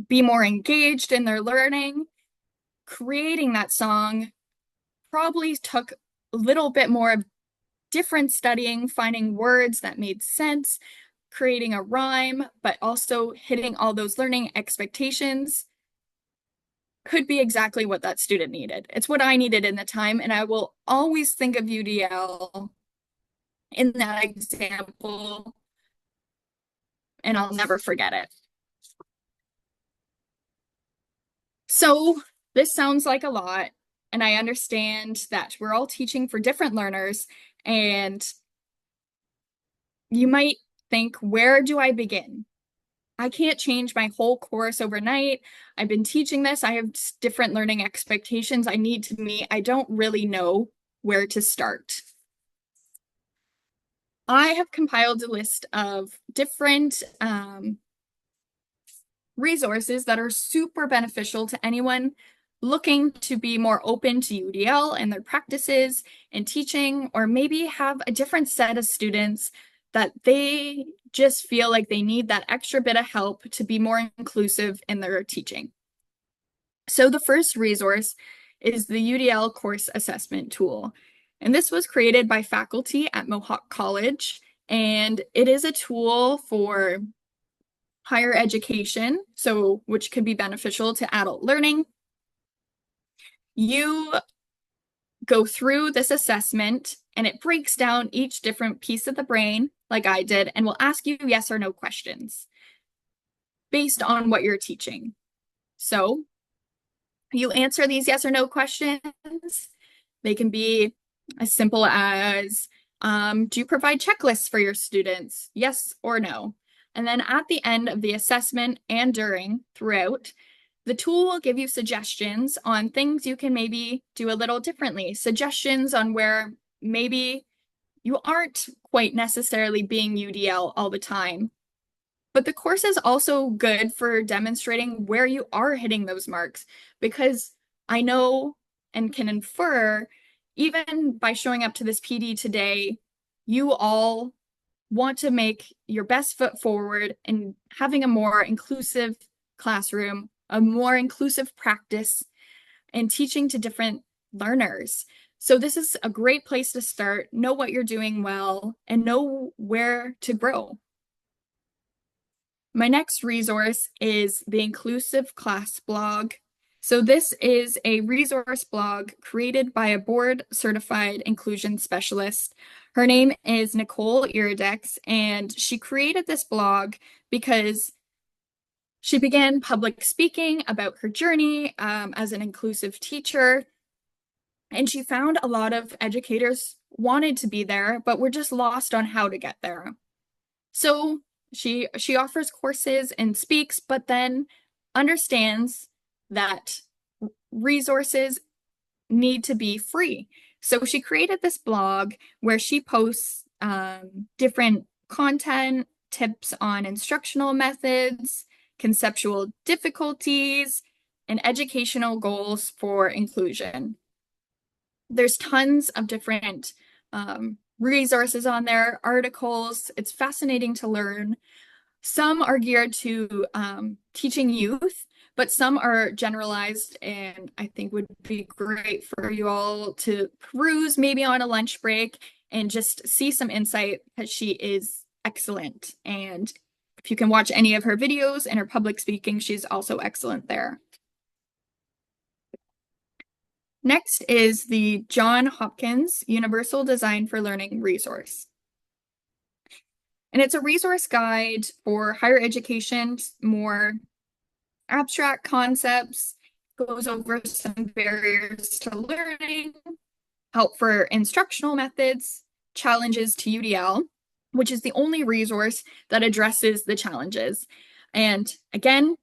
B: be more engaged in their learning, creating that song probably took a little bit more different studying, finding words that made sense, creating a rhyme, but also hitting all those learning expectations could be exactly what that student needed. It's what I needed in the time, and I will always think of UDL in that example, and I'll never forget it. So this sounds like a lot, and I understand that we're all teaching for different learners, and you might think, where do I begin? I can't change my whole course overnight. I've been teaching this. I have different learning expectations I need to meet. I don't really know where to start. I have compiled a list of different resources that are super beneficial to anyone looking to be more open to UDL and their practices and teaching, or maybe have a different set of students that they just feel like they need that extra bit of help to be more inclusive in their teaching. So the first resource is the UDL course assessment tool. And this was created by faculty at Mohawk College, and it is a tool for higher education, so which could be beneficial to adult learning. You go through this assessment and it breaks down each different piece of the brain, like I did, and will ask you yes or no questions based on what you're teaching. So you answer these yes or no questions. They can be as simple as, do you provide checklists for your students? Yes or no? And then at the end of the assessment and throughout, the tool will give you suggestions on things you can maybe do a little differently, suggestions on where maybe you aren't quite necessarily being UDL all the time. But the course is also good for demonstrating where you are hitting those marks, because I know and can infer, even by showing up to this PD today, you all want to make your best foot forward in having a more inclusive classroom, a more inclusive practice, and teaching to different learners. So this is a great place to start. Know what you're doing well and know where to grow. My next resource is the Inclusive Class blog. So this is a resource blog created by a board-certified inclusion specialist. Her name is Nicole Iridex, and she created this blog because she began public speaking about her journey as an inclusive teacher, and she found a lot of educators wanted to be there, but were just lost on how to get there. So she offers courses and speaks, but then understands that resources need to be free. So she created this blog where she posts different content, tips on instructional methods, conceptual difficulties, and educational goals for inclusion. There's tons of different resources on there, articles. It's fascinating to learn. Some are geared to teaching youth, but some are generalized and I think would be great for you all to peruse maybe on a lunch break and just see some insight, because she is excellent. And if you can watch any of her videos and her public speaking, she's also excellent there. Next is the John Hopkins Universal Design for Learning resource. And it's a resource guide for higher education, more abstract concepts, goes over some barriers to learning, help for instructional methods, challenges to UDL, which is the only resource that addresses the challenges. And again,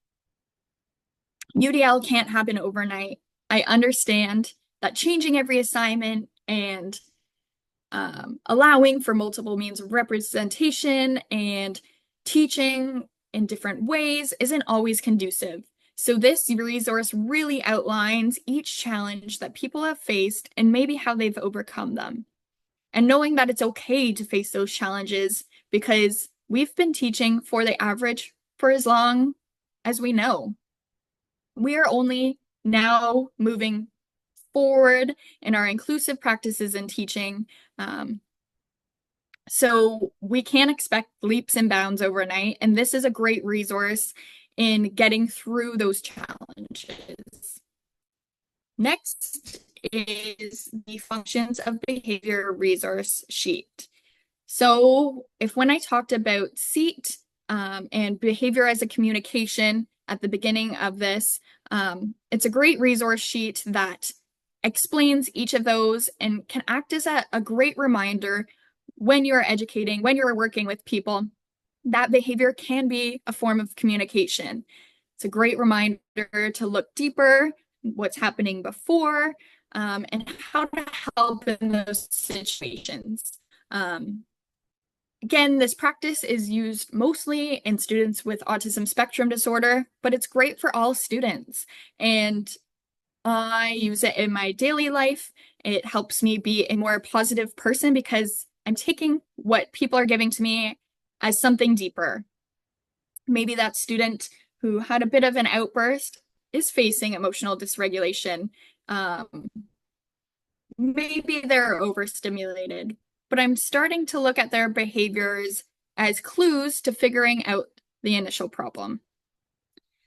B: UDL can't happen overnight. I understand that changing every assignment and allowing for multiple means of representation and teaching in different ways isn't always conducive. So this resource really outlines each challenge that people have faced and maybe how they've overcome them. And knowing that it's okay to face those challenges, because we've been teaching for the average for as long as we know. We are only now moving forward in our inclusive practices in teaching. So we can't expect leaps and bounds overnight, and this is a great resource in getting through those challenges. Next is the functions of behavior resource sheet. So if when I talked about SEAT and behavior as a communication at the beginning of this, it's a great resource sheet that explains each of those and can act as a great reminder when you're educating, when you're working with people, that behavior can be a form of communication. It's a great reminder to look deeper, what's happening before, and how to help in those situations. Again, this practice is used mostly in students with autism spectrum disorder, but it's great for all students. And I use it in my daily life. It helps me be a more positive person because I'm taking what people are giving to me as something deeper. Maybe that student who had a bit of an outburst is facing emotional dysregulation. Maybe they're overstimulated, but I'm starting to look at their behaviors as clues to figuring out the initial problem.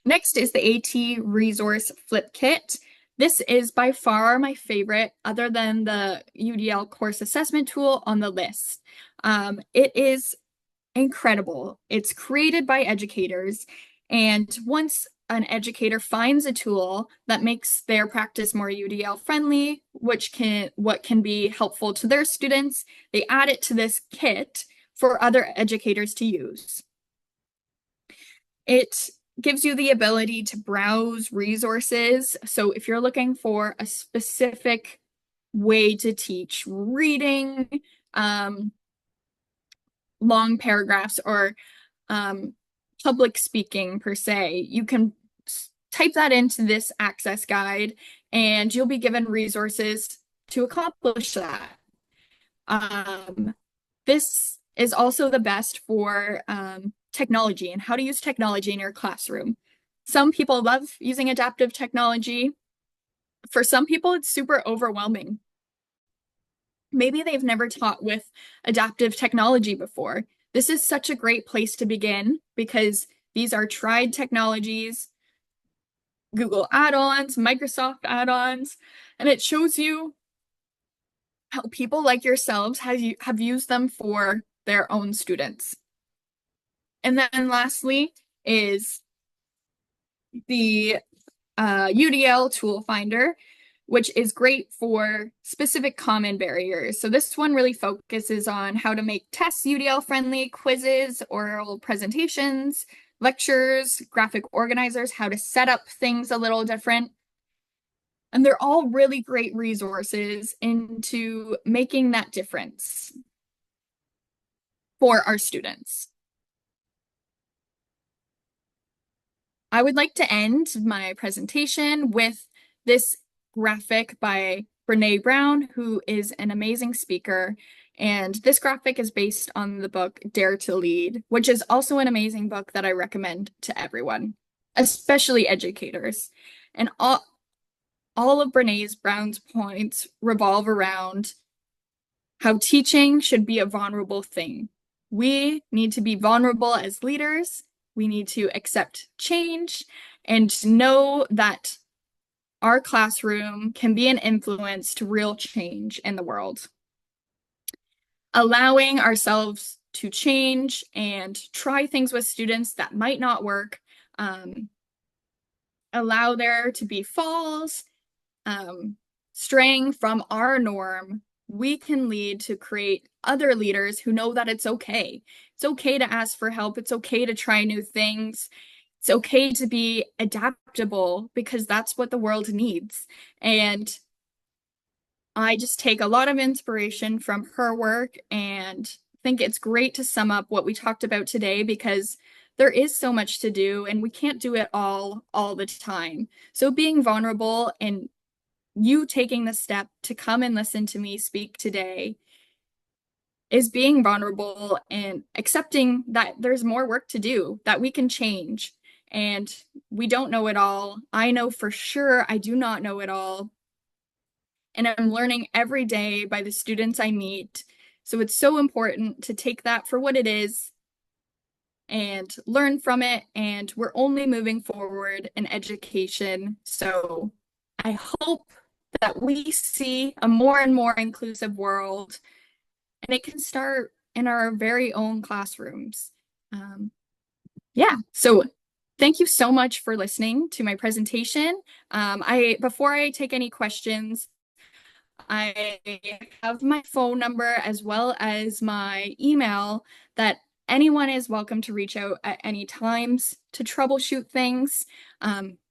B: Next is the AT Resource Flip Kit. This is by far my favorite, other than the UDL course assessment tool on the list. It is incredible. It's created by educators, and once an educator finds a tool that makes their practice more UDL friendly, what can be helpful to their students, they add it to this kit for other educators to use. It gives you the ability to browse resources. So if you're looking for a specific way to teach reading, long paragraphs, or public speaking per se, you can type that into this access guide and you'll be given resources to accomplish that. This is also the best for technology and how to use technology in your classroom. Some people love using adaptive technology. For some people, it's super overwhelming. Maybe they've never taught with adaptive technology before. This is such a great place to begin because these are tried technologies, Google add-ons, Microsoft add-ons, and it shows you how people like yourselves have used them for their own students. And then lastly is the UDL tool finder, which is great for specific common barriers. So this one really focuses on how to make tests UDL friendly, quizzes, oral presentations, lectures, graphic organizers, how to set up things a little different. And they're all really great resources into making that difference for our students. I would like to end my presentation with this graphic by Brene Brown, who is an amazing speaker. And this graphic is based on the book Dare to Lead, which is also an amazing book that I recommend to everyone, especially educators. And all of Brene Brown's points revolve around how teaching should be a vulnerable thing. We need to be vulnerable as leaders. We need to accept change and know that our classroom can be an influence to real change in the world. Allowing ourselves to change and try things with students that might not work. Allow there to be falls, straying from our norm. We can lead to create other leaders who know that it's okay. It's okay to ask for help. It's okay to try new things. It's okay to be adaptable because that's what the world needs. And I just take a lot of inspiration from her work and think it's great to sum up what we talked about today because there is so much to do and we can't do it all the time. So being vulnerable and you taking the step to come and listen to me speak today is being vulnerable and accepting that there's more work to do, that we can change. and we don't know it all. I know for sure I do not know it all. And I'm learning every day by the students I meet. So it's so important to take that for what it is and learn from it. And we're only moving forward in education. So I hope that we see a more and more inclusive world, and it can start in our very own classrooms. Um, yeah, so thank you so much for listening to my presentation. I before I take any questions, I have my phone number as well as my email that anyone is welcome to reach out at any times to troubleshoot things.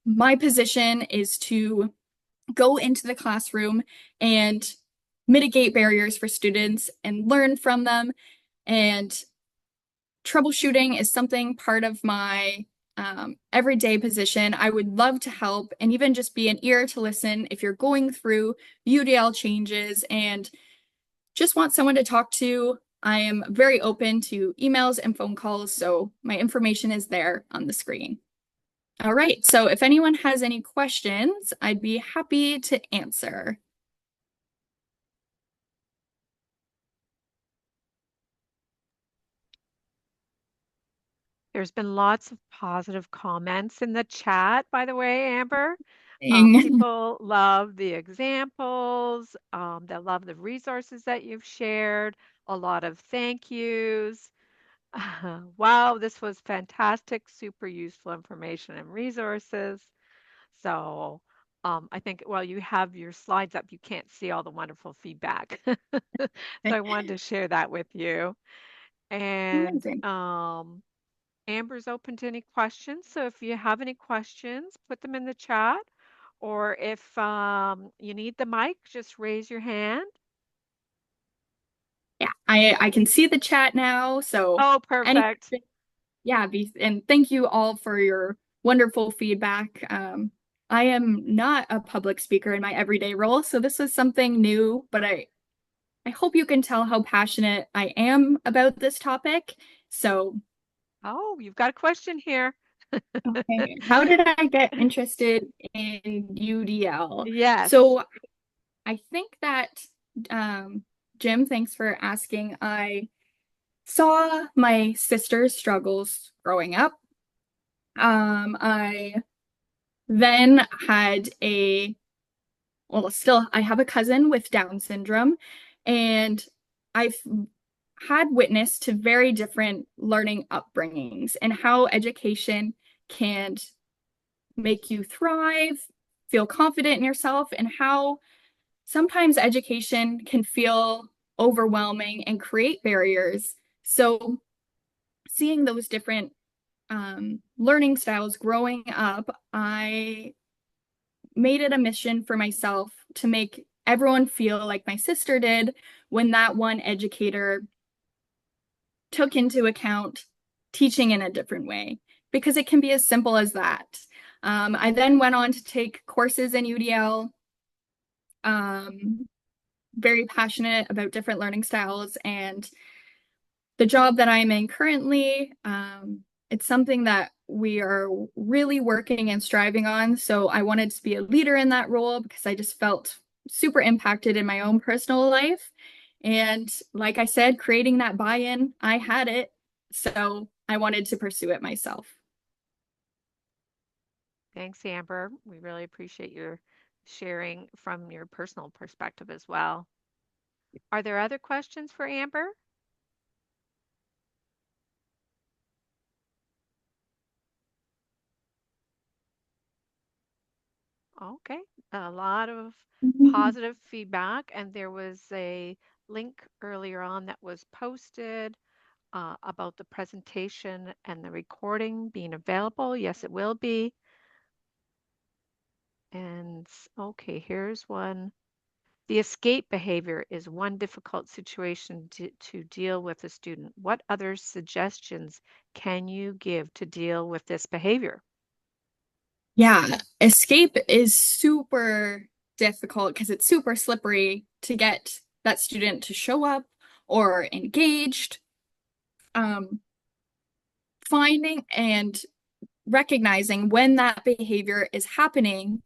B: My position is to go into the classroom and mitigate barriers for students and learn from them. And troubleshooting is something part of my everyday position. I would love to help and even just be an ear to listen if you're going through UDL changes and just want someone to talk to. I am very open to emails and phone calls, so my information is there on the screen. All right, so if anyone has any questions, I'd be happy to answer.
A: There's been lots of positive comments in the chat, by the way, Amber. People love the examples. They love the resources that you've shared. A lot of thank yous. Wow, this was fantastic, super useful information and resources. So I think while you have your slides up, you can't see all the wonderful feedback. So I wanted to share that with you. And
B: Amazing.
A: Amber's open to any questions. So if you have any questions, put them in the chat. Or if you need the mic, just raise your hand.
B: Yeah, I can see the chat now, so
A: Oh,
B: any
A: perfect.
B: yeah, and thank you all for your wonderful feedback. I am not a public speaker in my everyday role, so this is something new, but I hope you can tell how passionate I am about this topic. So,
A: Oh, you've got a question here.
B: okay, how did I get interested in UDL?
A: Yes.
B: So, I think that Jim, thanks for asking. I saw my sister's struggles growing up. I then had still, I have a cousin with Down syndrome, and I've had witness to very different learning upbringings and how education can make you thrive, feel confident in yourself, and how sometimes education can feel overwhelming and create barriers. So, seeing those different learning styles growing up, I made it a mission for myself to make everyone feel like my sister did when that one educator took into account teaching in a different way, because it can be as simple as that. I then went on to take courses in UDL, very passionate about different learning styles, and the job that I'm in currently, it's something that we are really working and striving on. So I wanted to be a leader in that role because I just felt super impacted in my own personal life. And like I said, creating that buy-in, I had it. So I wanted to pursue it myself.
A: Thanks, Amber. We really appreciate your sharing from your personal perspective as well. Are there other questions for Amber? Okay, a lot of positive feedback, and there was a link earlier on that was posted about the presentation and the recording being available. Yes, it will be. And okay, here's one. The escape behavior is one difficult situation to deal with a student. What other suggestions can you give to deal with this behavior?
B: Yeah, escape is super difficult because it's super slippery to get that student to show up or engaged. Um, Finding and recognizing when that behavior is happening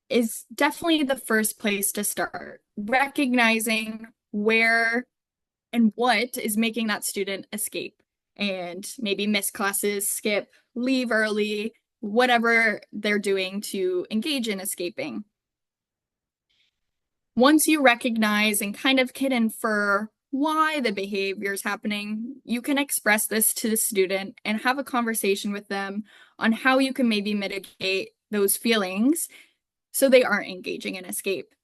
B: is definitely the first place to start. Recognizing where and what is making that student escape and maybe miss classes, skip, leave early, whatever they're doing to engage in escaping. Once you recognize and kind of can infer why the behavior is happening, you can express this to the student and have a conversation with them on how you can maybe mitigate those feelings so they aren't engaging in escape.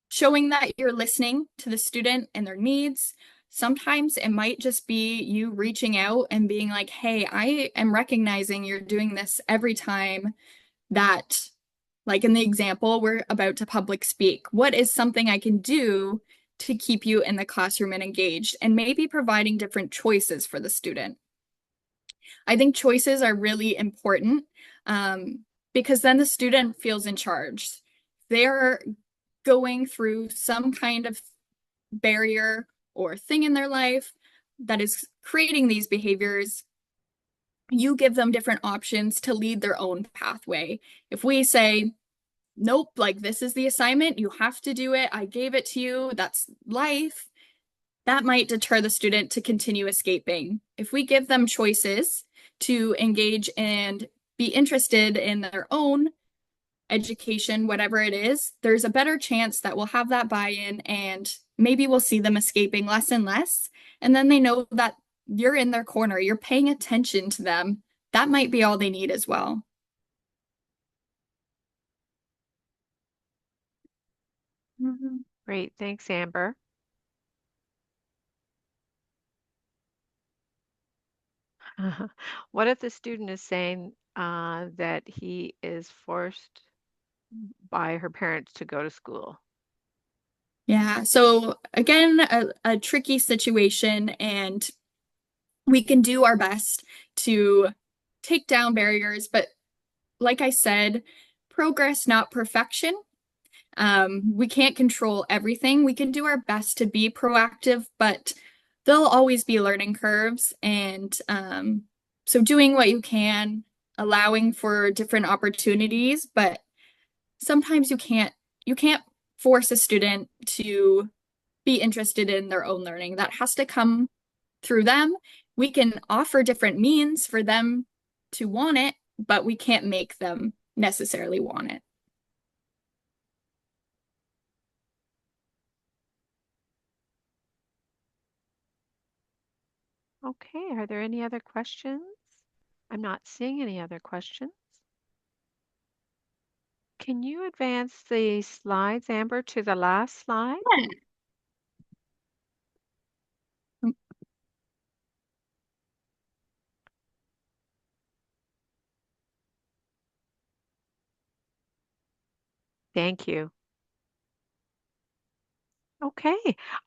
B: Showing that you're listening to the student and their needs. Sometimes it might just be you reaching out and being like, hey, I am recognizing you're doing this every time that, like in the example, we're about to public speak. What is something I can do to keep you in the classroom and engaged? And maybe providing different choices for the student. I think choices are really important because then the student feels in charge. They're going through some kind of barrier or thing in their life that is creating these behaviors. You give them different options to lead their own pathway. If we say, nope, like this is the assignment, you have to do it, I gave it to you, that's life, that might deter the student to continue escaping. If we give them choices to engage and be interested in their own education, whatever it is, there's a better chance that we'll have that buy-in and maybe we'll see them escaping less and less. And then they know that you're in their corner, you're paying attention to them. That might be all they need as well.
A: Great. Thanks, Amber. What if the student is saying that he is forced by her parents to go to school?
B: Yeah. So again, a tricky situation, and we can do our best to take down barriers, but like I said, progress, not perfection. We can't control everything. We can do our best to be proactive, but there'll always be learning curves. And so doing what you can, allowing for different opportunities, but sometimes you can't force a student to be interested in their own learning. That has to come through them. We can offer different means for them to want it, but we can't make them necessarily want it.
A: Okay, are there any other questions? I'm not seeing any other questions. Can you advance the slides, Amber, to the last slide? Thank you. Okay.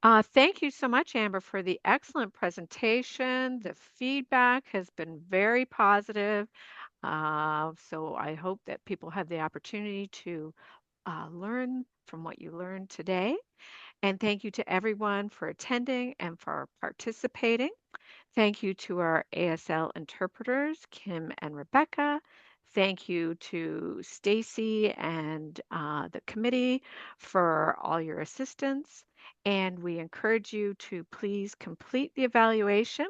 A: Thank you so much, Amber, for the excellent presentation. The feedback has been very positive. So I hope that people have the opportunity to learn from what you learned today. And thank you to everyone for attending and for participating. Thank you to our ASL interpreters, Kim and Rebecca. Thank you to Stacy and the committee for all your assistance. And we encourage you to please complete the evaluation.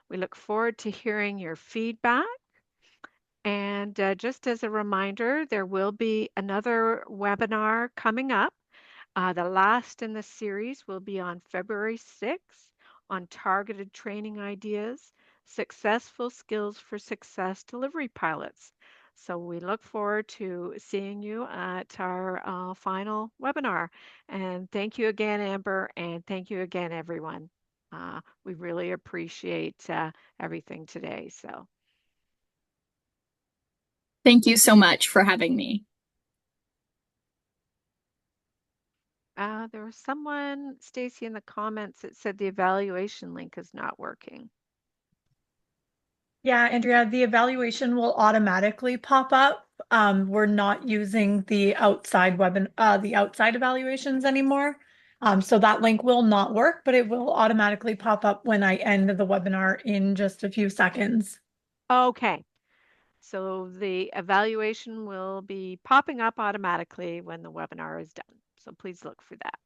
A: We look forward to hearing your feedback. And just as a reminder, there will be another webinar coming up. The last in the series will be on February 6th on targeted training ideas, successful skills for success delivery pilots. So we look forward to seeing you at our final webinar. And thank you again, Amber, and thank you again, everyone. We really appreciate everything today. So.
B: Thank you so much for having me.
A: There was someone, Stacy, in the comments that said the evaluation link is not working.
C: Yeah, Andrea, the evaluation will automatically pop up. We're not using the outside the outside evaluations anymore. So that link will not work, but it will automatically pop up when I end the webinar in just a few seconds.
A: Okay. So the evaluation will be popping up automatically when the webinar is done. So please look for that.